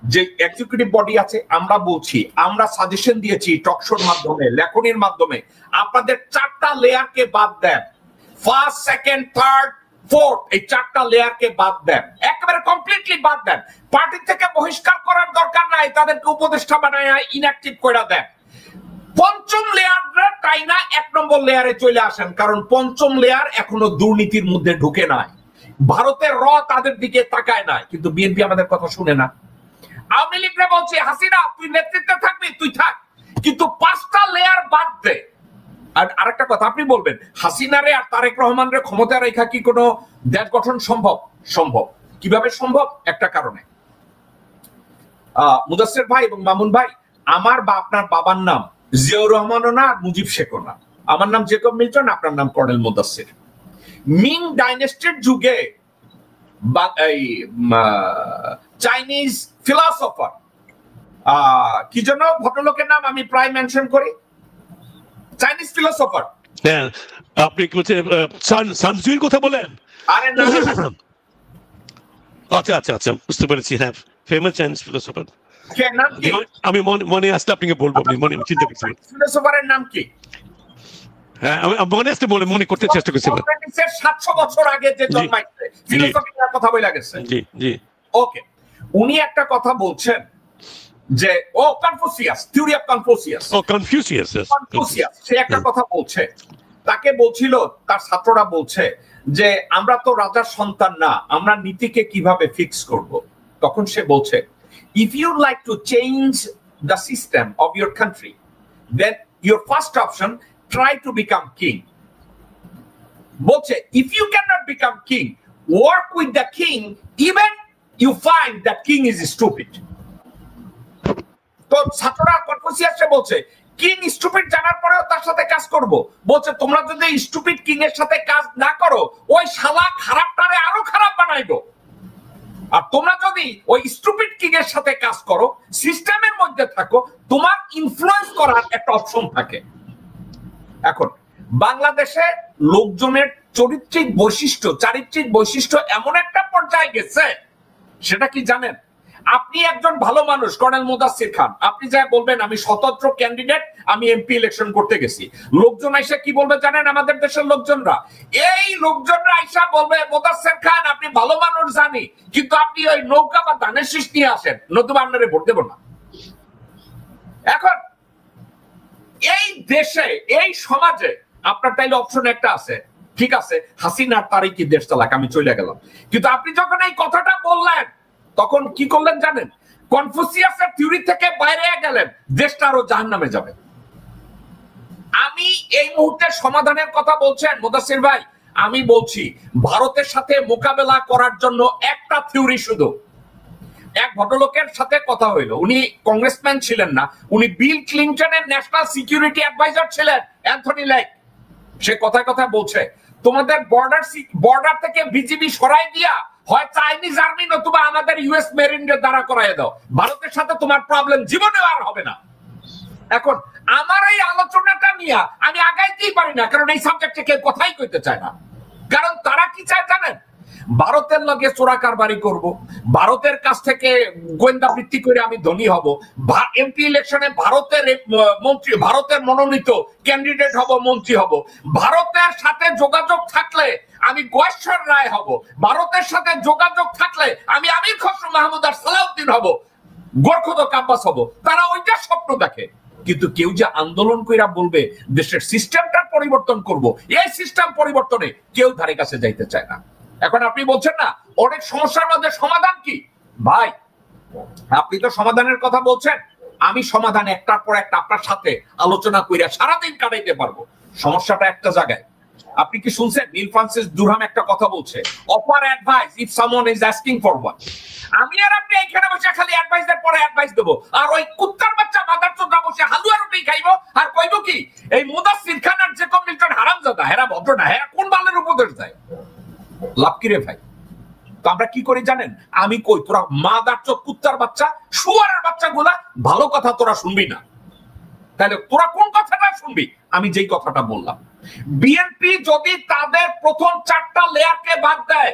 যে এক্সিকিউটিভ বডি আছে, আমরা বলছি, আমরা সাজেশন দিয়েছি টকশোর মাধ্যমে, লেখনির মাধ্যমে, আপনাদের 4টা লেয়ারকে বাদ দেন, ফার্স্ট, সেকেন্ড, থার্ড, ফোর্থ, এই 4টা লেয়ারকে বাদ দেন, একেবারে কমপ্লিটলি বাদ দেন। পার্টি থেকে বহিষ্কার করার দরকার নাই, তাদেরকে উপদেষ্টা বানায় ইনঅ্যাক্টিভ করে দেন। 5ম লেয়ার টাইনা 1 নম্বর লেয়ারে চলে আসেন, কারণ 5ম লেয়ার এখনো দুর্নীতির মধ্যে ঢুকে নাই, ভারতের তাদের দিকে তাকায় নাই, কিন্তু বিএনপি আমাদের কথা শুনে না। আওয়ামী লীগরা বলছে হাসিনা তুই নেতৃত্বে থাকবি, তুই থাক, কিন্তু 5টা লেয়ার বাদ দে। আর আরেকটা কথা আপনি বলবেন, হাসিনারে আর তারেক রহমানের ক্ষমতা রেখা কি কোনো দেশ গঠন সম্ভব? সম্ভব। কিভাবে সম্ভব? একটা কারণে, মুদাসসির ভাই এবং মামুন ভাই, আমার বা আপনার বাবার নাম জিয়াউর রহমানও না, মুজিব শেখও না, আমার নাম জেকব মিল্টন, আপনার নাম কর্নেল মুদাসসির। মিং ডাইনেস্টির যুগে চাইনিজ ফিলসফার, কি যেন ভদ্রলোকের নাম, আমি প্রায় মেনশন করি, চাইনিজ ফিলসফার, আপনি কি বলছেন সানজুর কথা বলেন? আরে না, আচ্ছা আচ্ছা আচ্ছা, বুঝতে পেরেছি। হ্যাঁ, ফেমাস চাইনিজ ফিলোসফার। নাম কি? আমি মনে আসলে আপনাকে বলবো, আমি মনে চিন্তা করছি। ফিলোসফারের নাম কি? হ্যাঁ, আমি মনে আসলে মনে করতে চেষ্টা করছি। 700 বছর আগে যে জন্মাইছে, ফিলোসফি নিয়ে কথা বলে গেছে। জি জি। ওকে, উনি একটা কথা বলছেন যে Confucius, theory of Confucius, Confucius সে একটা কথা বলছে। তাকে বলছিল, তার ছাত্ররা বলছে যে আমরা তো রাজার সন্তান না, আমরা নীতিকে কিভাবে ফিক্স করব। তখন সে বলছে, if you like to change the system of your country, then your first option, try to become king. বলছে, if you cannot become king, work with the king even you find that king is stupid. তো ছাত্ররা কনফুসিয়াসে বলছে, king stupid জানার পরেও তার সাথে কাজ করব। বলছে, তোমরা যদি স্টুপিড কিং এর সাথে কাজ না করো, ওই শালা খারাপটারে আরো খারাপ বানাইবো। আর তোমরা যদি ওই স্টুপিড কিং এর সাথে কাজ করো, সিস্টেমের মধ্যে থাকো, তোমার ইনফ্লুয়েন্স করার একটা অপশন থাকে। এখন বাংলাদেশে লোকজনের চারিত্রিক বৈশিষ্ট্য এমন একটা পর্যায়ে গেছে, সেটা কি জানেন? আপনি একজন ভালো মানুষ, কর্নেল মুদাসসির খান, আপনি যা বলবেন আমি স্বতন্ত্র ক্যান্ডিডেট, আমি এমপি ইলেকশন করতে গেছি, লোকজন আইসা কি বলবে জানেন? আমাদের দেশের লোকজনরা, এই লোকজনরা আইসা বলবে, মুদাসসির খান আপনি ভালো মানুষ জানি, কিন্তু আপনি ওই নৌকা বা ধানের শীষ নিয়ে আসেন, নতুবা আপনারে ভোট দেব না। এখন এই দেশে, এই সমাজে আপনার তাইলে অপশন একটা আছে, ঠিক আছে হাসিনার তারই কি দেশ চালাক, আমি চলে গেলাম। কিন্তু আপনি যখন এই কথাটা বললেন, তখন কি করলেন জানেন? কনফুসিয়াসের থিওরি থেকে বাইরে গেলেন, দেশটা আরো জাহান্নামে যাবে। আমি এই মুহূর্তে সমাধানের কথা বলছেন মুদাসসির ভাই, আমি বলছি ভারতের সাথে মোকাবেলা করার জন্য একটা থিওরি শুধু। এক ভদ্রলোকের সাথে কথা হইলো, উনি কংগ্রেসম্যান ছিলেন না, উনি বিল ক্লিনটনের ন্যাশনাল সিকিউরিটি অ্যাডভাইজার ছিলেন, অ্যান্থনি লেক। সে কথায় কথায় বলছে, তোমাদের বর্ডার থেকে বিজিবি সরাই দিয়া হয় চাইনিজ আর্মি নতুবা আমাদের ইউএস মেরিনদের দ্বারা করাই দাও, ভারতের সাথে তোমার প্রবলেম জীবনে আর হবে না। এখন আমার এই আলোচনাটা নিয়ে আমি আগাইতেই পারি না, কারণ এই সাবজেক্টে কেউ কথাই কইতে চায় না। কারণ তারা কি চায় জানেন? ভারতের লগে চোরা কারবারি করব, ভারতের কাছ থেকে গোয়েন্দা বৃত্তি করে আমি ধনী হব, এমপি ইলেকশনে ভারতের মন্ত্রী, ভারতের মনোনীত ক্যান্ডিডেট হব, মন্ত্রী হব, ভারতের সাথে যোগাযোগ থাকলে আমি গোয়েশ্বর রায় হব, ভারতের সাথে যোগাযোগ থাকলে আমি আমির খসরু মাহমুদ আর সালাউদ্দিন হব, গোরখোদক আব্বাস হব। তারা ওইটা স্বপ্ন দেখে, কিন্তু কেউ যে আন্দোলন কইরা বলবে দেশের সিস্টেমটা পরিবর্তন করব, এই সিস্টেম পরিবর্তনে কেউ ধারে কাছে যাইতে চায় না। এখন আপনি বলছেন না অনেক সমস্যার মধ্যে সমাধান কি? ভাই আপনি তো সমাধানের কথা বলছেন, আমি সমাধান একটার পর একটা আপনার সাথে আলোচনা কইরা সারাদিন কাটাইতে পারবো। সমস্যাটা একটা জায়গায়। আপনি কি শুনছেন নীল ফ্রান্সিস দুরহাম একটা কথা বলছে, offer advice if someone is asking for one. আমি আর আপনি এখানে বসে খালি অ্যাডভাইসের পরে অ্যাডভাইস দেবো, আর ওই কুত্তার বাচ্চা মাদার চোদরা বসে হালুয়া রুটি খাইবো আর কইবো কি এই মুদাসসির খান আর জেকব মিল্টন হারামজাদা, হেরা ভদ্র না, হেরা কোন বালের উপদেশ দেয়? লাভ কি রে ভাই? তো আমরা কি করি জানেন? আমি কই তোরা মাদার চোদ কুত্তার বাচ্চা, শুয়ারের বাচ্চা গুলা, ভালো কথা তোরা শুনবি না। তাহলে তোরা কোন কথাটা শুনবি? আমি যেই কথাটা বললাম, বিএনপি যদি তাদের প্রথম 4টা লেয়ারকে বাদ দেয়,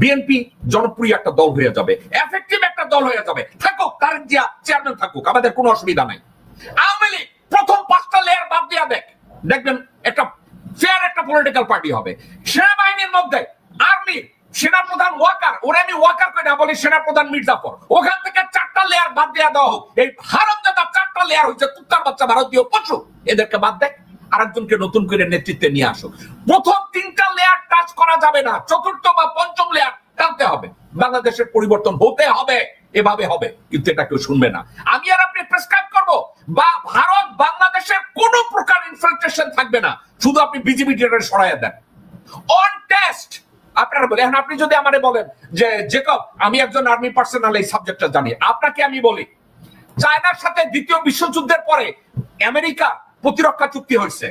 বিএনপি জনপ্রিয় একটা দল হয়ে যাবে, এফেক্টিভ একটা দল হয়ে যাবে। থাকুক তারেক জিয়া চেয়ারম্যান থাকুক, আমাদের কোনো অসুবিধা নাই। আওয়ামী লীগ প্রথম 5টা লেয়ার বাদ দিয়া দেখবেন একটা ফেয়ার একটা পলিটিক্যাল পার্টি হবে। সেনাবাহিনীর মধ্যে আর্মি সেনাপ্রধান ওয়াকার, ওরে আমি ওয়াকার কই না বলি, সেনাপ্রধান মির্জাফর, ওখান থেকে 4টা লেয়ার বাদ দিয়া দেওয়া হোক। এই হারামজাদা 4টা লেয়ার হচ্ছে কুত্তার বাচ্চা ভারতীয় পশু, এদেরকে বাদ দেয়, আরেকজনকে নতুন করে নেতৃত্বে নিয়ে আসুক। প্রথম 3টা লেয়ার টাচ করা যাবে না, 4র্থ বা 5ম লেয়ার টানতে হবে। বাংলাদেশের পরিবর্তন হতে হবে, এভাবে হবে, কিন্তু এটা কেউ শুনবে না। আমি আর আপনি প্রেসক্রাইব করব বা ভারত বাংলাদেশের কোন প্রকার ইনফিল্ট্রেশন থাকবে না, শুধু আপনি বিজেপি সরাইয়া দেন অন টেস্ট। আপনারা বলেন, আপনি যদি আমারে বলেন যে জেকব আমি একজন আর্মি পার্সোনাল, এই সাবজেক্টটা জানি, আপনাকে আমি বলি চায়নার সাথে দ্বিতীয় বিশ্বযুদ্ধের পরে আমেরিকা প্রতিরক্ষা চুক্তি হয়েছে।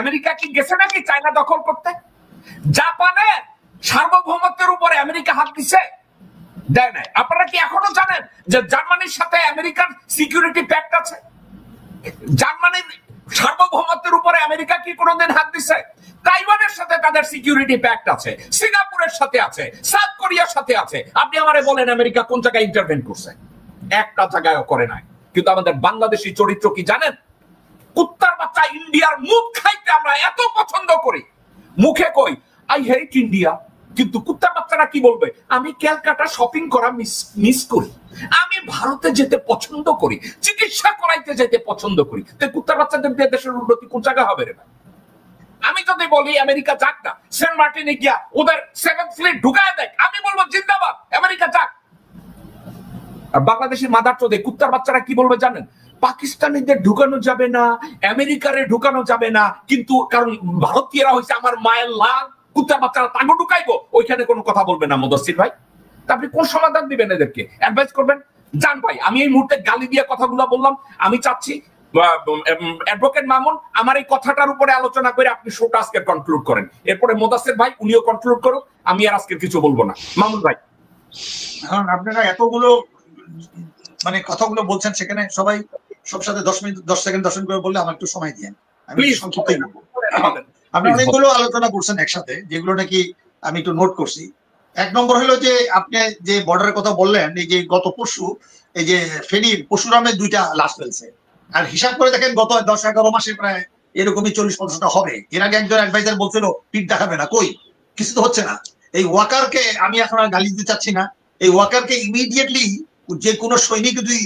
আমেরিকা কি গেছে নাকি চায়না দখল করতে? জাপানের সার্বভৌমত্বের উপরে আমেরিকা হাত দিছে? দেয় নাই। আপনারা কি এখনো জানেন যে জার্মানির সাথে আমেরিকার সিকিউরিটি প্যাক্ট আছে? জার্মানির সার্বভৌমত্বের উপরে আমেরিকা কি কোনোদিন হাত দিছে? তাইওয়ানের সাথে তাদের সিকিউরিটি প্যাক্ট আছে, সিঙ্গাপুরের সাথে আছে, সাউথ কোরিয়ার সাথে আছে। আপনি আমারে বলেন আমেরিকা কোন জায়গায় ইন্টারভেন করছে? একটা জায়গায়ও করে নাই। কিন্তু আমাদের বাংলাদেশি চরিত্র কি জানেন? কুত্তার বাচ্চা ইন্ডিয়ার মুখ খাইতে আমরা এত পছন্দ করি, মুখে কই আই হেট ইন্ডিয়া, কিন্তু কুত্তার বাচ্চারা কি বলবে? আমি ক্যালকাটা শপিং করা মিস করি, আমি ভারতে যেতে পছন্দ করি, চিকিৎসা করাইতে যেতে পছন্দ করি। তো কুত্তার বাচ্চাদের দিয়ে দেশের উন্নতি কোন জায়গা হবে রে? আমি যদি বলি আমেরিকা যাক না, সেন্ট মার্টিনে গিয়া ওদের 7th ফ্লিট ঢুকায় দেখ, আমি বলবো জিন্দাবাদ আমেরিকা যাক। আর বাংলাদেশি মাদার চোদে কুত্তার বাচ্চারা কি বলবে জানেন? পাকিস্তানিদের ঢুকানো যাবে না, আমেরিকারে ঢুকানো যাবে না, কিন্তু কারণ ভারতীয়রা হয়েছে আমার মায়ের লাল, কুত্তার বাচ্চারা তাকে ঢুকাইবো, ওইখানে কোনো কথা বলবে না। মুদস্সির ভাই, তা আপনি কোন সমাধান দিবেন এদেরকে? অ্যাডভাইস করবেন? জান ভাই, আমি এই মুহূর্তে গালি দিয়ে কথাগুলো বললাম। আমি চাচ্ছি অ্যাডভোকেট মামুন আমার এই কথাটার উপরে আলোচনা করে আপনি শোটা আজকে কনক্লুড করেন, এরপরে মুদাসসির ভাই উনিও কনক্লুড করুন, আমি আর আজকে কিছু বলবো না। মামুন ভাই, এখন আপনারা এতগুলো মানে কথাগুলো বলছেন, সেখানে সবাই সব সাথে 10 মিনিট 10 সেকেন্ড 10 করে বললে আমার একটু সময় দিয়েন, আমি সংক্ষিপ্ত বলবো। আপনি অনেকগুলো আলোচনা করছেন একসাথে, যেগুলো নাকি আমি একটু নোট করছি। এক নম্বর হলো যে আপনি যে বর্ডারের কথা বললেন, এই যে গত পরশু এই যে ফেনীর পরশুরামে 2টা লাশ ফেলছে, আর হিসাব করে দেখেন গত 10-11 মাসে প্রায় এরকমই 40-50টা হবে। এর আগে একজন অ্যাডভাইজার বলছিল পিঠ দেখাবে না, কই কিছু তো হচ্ছে না। এই ওয়াকারকে আমি এখন আর গালি দিতে চাচ্ছি না, এই ওয়াকারকে ইমিডিয়েটলি যে কোনো সৈনিক যদি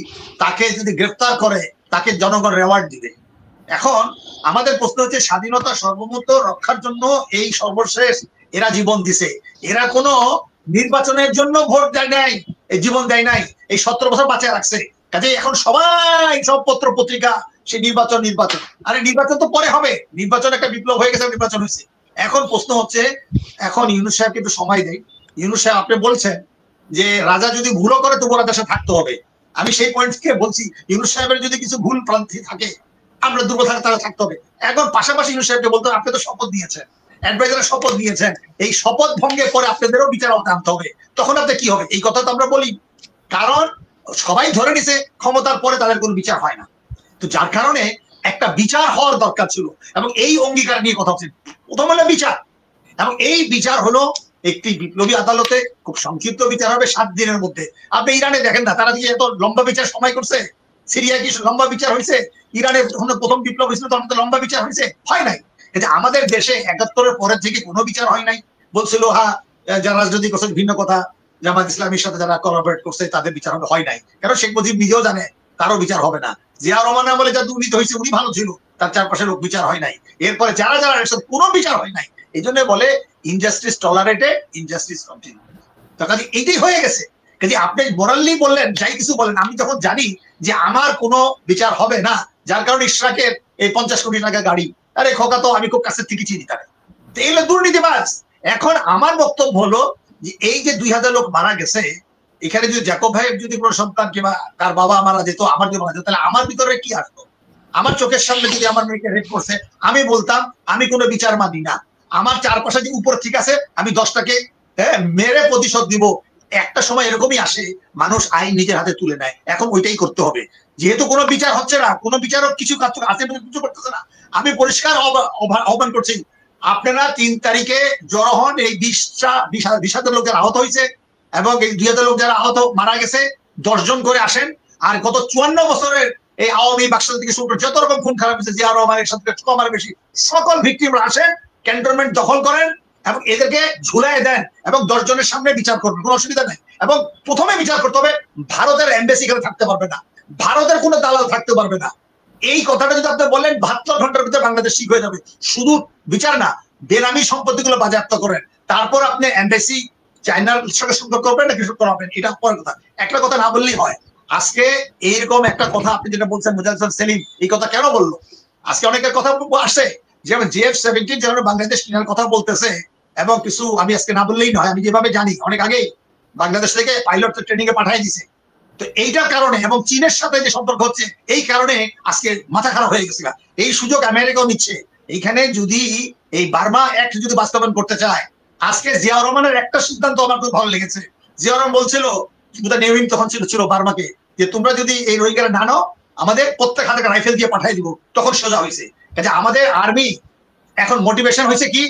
তাকে যদি গ্রেফতার করে তাকে জনগণ রেওয়ার্ড দিবে। এখন আমাদের প্রশ্ন হচ্ছে, স্বাধীনতা সর্বমত রক্ষার জন্য এই সর্বশেষ এরা জীবন দিছে, এরা কোনো নির্বাচনের জন্য ভোট দেয় নাই, এই জীবন দেয় নাই, এই 17 বছর বাঁচিয়ে রাখছে। কাজে এখন সবাই সব পত্র পত্রিকা সেই নির্বাচন। আরে নির্বাচন তো পরে হবে, নির্বাচন একটা বিপ্লব হয়ে গেছে, নির্বাচন হয়েছে। এখন প্রশ্ন হচ্ছে, এখন ইউনূস সাহেবকে একটু সময় দেয়। ইউনূস সাহেব আপনি বলছেন যে রাজা যদি ভুলও করে তবু দেশে থাকতে হবে। আমি সেই পয়েন্টকে বলছি, ইউনূস সাহেবের যদি কিছু ভুল প্রান্তি থাকে, আমরা দুর্বল থাকে তারা থাকতে হবে। এখন পাশাপাশি ইউনূস সাহেবকে বলতে হবে, আপনি তো শপথ নিয়েছেন, অ্যাডভাইজারের শপথ নিয়েছেন, এই শপথ ভঙ্গের পরে আপনাদেরও বিচার আনতে হবে। তখন আপনি কি হবে? এই কথা তো আমরা বলি, কারণ সবাই ধরে নিছে ক্ষমতার পরে তাদের কোনো বিচার হয় না। তো যার কারণে একটা বিচার হওয়ার দরকার ছিল, এবং এই অঙ্গীকার নিয়ে কথা হচ্ছে। প্রথম হলো বিচার, এবং এই বিচার হলো একটি বিপ্লবী আদালতে খুব সংক্ষিপ্ত বিচার হবে 7 দিনের মধ্যে। আপনি ইরানে দেখেন না, তারা দিয়ে এত লম্বা বিচার সময় করছে। সিরিয়া কি লম্বা বিচার হয়েছে? ইরানে যখন প্রথম বিপ্লব হয়েছিল তখন তো লম্বা বিচার হয়েছে? হয় নাই। কিন্তু আমাদের দেশে 71-এর পরের থেকে কোনো বিচার হয় নাই। বলছিল হ্যাঁ যারা রাজনৈতিক করছে ভিন্ন কথা, জামাত ইসলামীর সাথে যারা কোলাবরেট করছে তাদের বিচার হয় নাই, কারণ শেখ মুজিব নিজেও জানে তারও বিচার হবে না। জিয়া রহমান আমলে যা দুর্নীতি হয়েছে উনি ভালো ছিল, তার চারপাশে লোক বিচার হয় নাই। এরপরে যারা কোনো বিচার হয় নাই, এই জন্য বলে ইনজাস্টিস টলারেটেড, ইনজাস্টিস কন্টিনিউ। তো কাজে এইটাই হয়ে গেছে। কাজে আপনি মোরালি বললেন, যাই কিছু বলেন, আমি যখন জানি যে আমার কোনো বিচার হবে না, যার কারণে ইশরাকের এই 50 কোটি টাকা গাড়ি, আরে খোকা তো আমি খুব কাছের থেকে চিনি তাকে, তো এগুলো দুর্নীতিবাজ। এখন আমার বক্তব্য হলো যে এই যে 2000 লোক মারা গেছে, এখানে যদি জ্যাকব ভাইয়ের যদি কোনো সন্তান কিংবা তার বাবা মারা যেত, আমার যদি মারা যেত, তাহলে আমার ভিতরে কি আসতো? আমার চোখের সামনে যদি আমার মেয়েকে রেপ করছে, আমি বলতাম আমি কোনো বিচার মানি না। আমার চারপাশে যে উপর ঠিক আছে, আমি 10টাকে মেরে প্রতিশোধ দিব। একটা সময় এরকমই আসে, মানুষ আইন নিজের হাতে তুলে নেয়। এখন ওইটাই করতে হবে, যেহেতু কোনো বিচার হচ্ছে না, কোনো বিচারক কিছু কাজ আছে কিছু করতেছে না। আমি পরিষ্কার আহ্বান করছি, আপনারা 3 তারিখে জড়ো হন। এই 20,000 লোক যারা আহত হয়েছে এবং এই 2000 লোক যারা আহত মারা গেছে, 10 জন করে আসেন। আর গত 54 বছরের এই আওয়ামী বাকশাল থেকে শুরু করে যত রকম খুন খারাপ হয়েছে, জিয়া রহমানের সাথে কমার বেশি, সকল ভিক্টিমরা আসেন, ক্যান্টনমেন্ট দখল করেন এবং এদেরকে ঝুলাই দেন এবং 10 জনের সামনে বিচার করবেন, কোনো অসুবিধা নাই। এবং প্রথমে বিচার করতে হবে, ভারতের এমবাসি এখানে থাকতে পারবে না, ভারতের কোনো দালাল থাকতে পারবে না। এই কথাটা যদি আপনি বললেন 72 ঘন্টার ভিতরে বাংলাদেশ ঠিক হয়ে যাবে। শুধু বিচার না, বেনামি সম্পত্তিগুলো বাজেয়াপ্ত করেন, তারপর আপনি এমবাসি চায়নার সঙ্গে সম্পর্ক করবেন না কিছু করাবেন, এটা পরের কথা। একটা কথা না বললেই হয়, আজকে এইরকম একটা কথা আপনি যেটা বলছেন মুজাহিদ সেলিম, এই কথা কেন বললো? আজকে অনেকের কথা আসে, যেমন JF-17 যেন বাংলাদেশ কেনার কথা বলতেছে, এবং কিছু আমি আজকে না বললেই নয়, আমি যেভাবে জানি অনেক আগেই বাংলাদেশ থেকে পাইলট ট্রেনিং এ পাঠিয়ে দিছে। তো এইটার কারণে এবং চীনের সাথে যে সম্পর্ক হচ্ছে, এই কারণে আজকে মাথা খারাপ হয়ে গেছে। এই সুযোগ আমেরিকাও নিচ্ছে। এইখানে যদি এই বার্মা অ্যাক্ট যদি বাস্তবায়ন করতে চায়, আজকে জিয়া রহমানের একটা সিদ্ধান্ত আমার খুব ভালো লেগেছে। জিয়া রহমান বলছিল, নেভিন তখন ছিল বার্মাকে, যে তোমরা যদি এই রোহিঙ্গারা না নাও, আমাদের প্রত্যেক হাতে রাইফেল দিয়ে পাঠিয়ে দিব। তখন সোজা হয়েছে। কাজে আমাদের আর্মি এখন মোটিভেশন হয়েছে কি,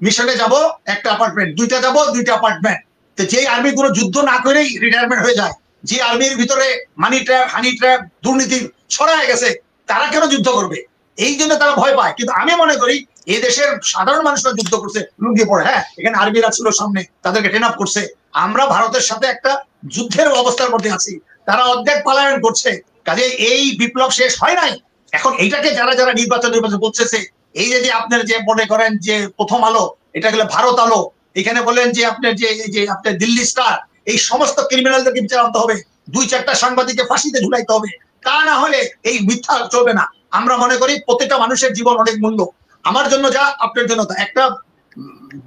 মিশনে যাব একটা অ্যাপার্টমেন্ট, দুইটা যাব দুইটা অ্যাপার্টমেন্ট। তো যে আর্মি কোনো যুদ্ধ না করেই রিটায়ারমেন্ট হয়ে যায়, যে আর্মির ভিতরে মানি ট্র্যাপ হানি ট্র্যাপ দুর্নীতি ছড়ায় গেছে, তারা কেন যুদ্ধ করবে? এই জন্য তারা ভয় পায়। কিন্তু আমি মনে করি এই দেশের সাধারণ মানুষরা যুদ্ধ করছে লুঙ্গি পড়ে। হ্যাঁ, এখানে আর্মিরা ছিল সামনে, তাদেরকে ট্রেন আপ করছে। আমরা ভারতের সাথে একটা যুদ্ধের অবস্থার মধ্যে আছি, তারা অর্ধেক পলায়ন করছে। কাজে এই বিপ্লব শেষ হয় নাই। এখন এইটাকে যারা যারা নির্বাচন বলতেছে, এই যে আপনার যে মনে করেন যে প্রথম আলো, এটা গেলে ভারত আলো, এখানে বলেন যে আপনার যে আপনার দিল্লি স্টার, এই সমস্ত ক্রিমিনালদেরকে বিচার আনতে হবে, 2-4টা সাংবাদিককে ফাঁসিতে ঝুলাইতে হবে, তা না হলে এই মিথ্যা চলবে না। আমরা মনে করি প্রত্যেকটা মানুষের জীবন অনেক মূল্য। আমার জন্য যা, আপনার জন্য তা। একটা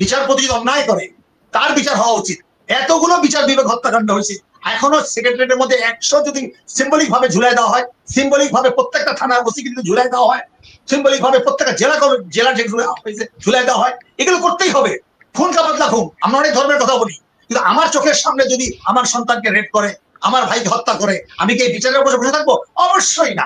বিচারপতি যদি অন্যায় করে, তার বিচার হওয়া উচিত। এতগুলো বিচার বিভাগ হত্যাকাণ্ড হয়েছে, এখনো সেক্রেটারিয়েটের মধ্যে 100 যদি সিম্বলিক ভাবে ঝুলাই দেওয়া হয়, সিম্বলিক ভাবে প্রত্যেকটা থানার ওসি কিন্তু ঝুলাই দেওয়া হয়, সিম্বলিক ভাবে প্রত্যেকটা জেলা যেগুলো হয়েছে ঝুলাই দেওয়া হয়, এগুলো করতেই হবে। খুন কা বদলা খুন। আমরা অনেক ধর্মের কথা বলি, কিন্তু আমার চোখের সামনে যদি আমার সন্তানকে রেপ করে, আমার ভাইকে হত্যা করে, আমি কি এই বিচারের উপরে বসে থাকবো? অবশ্যই না।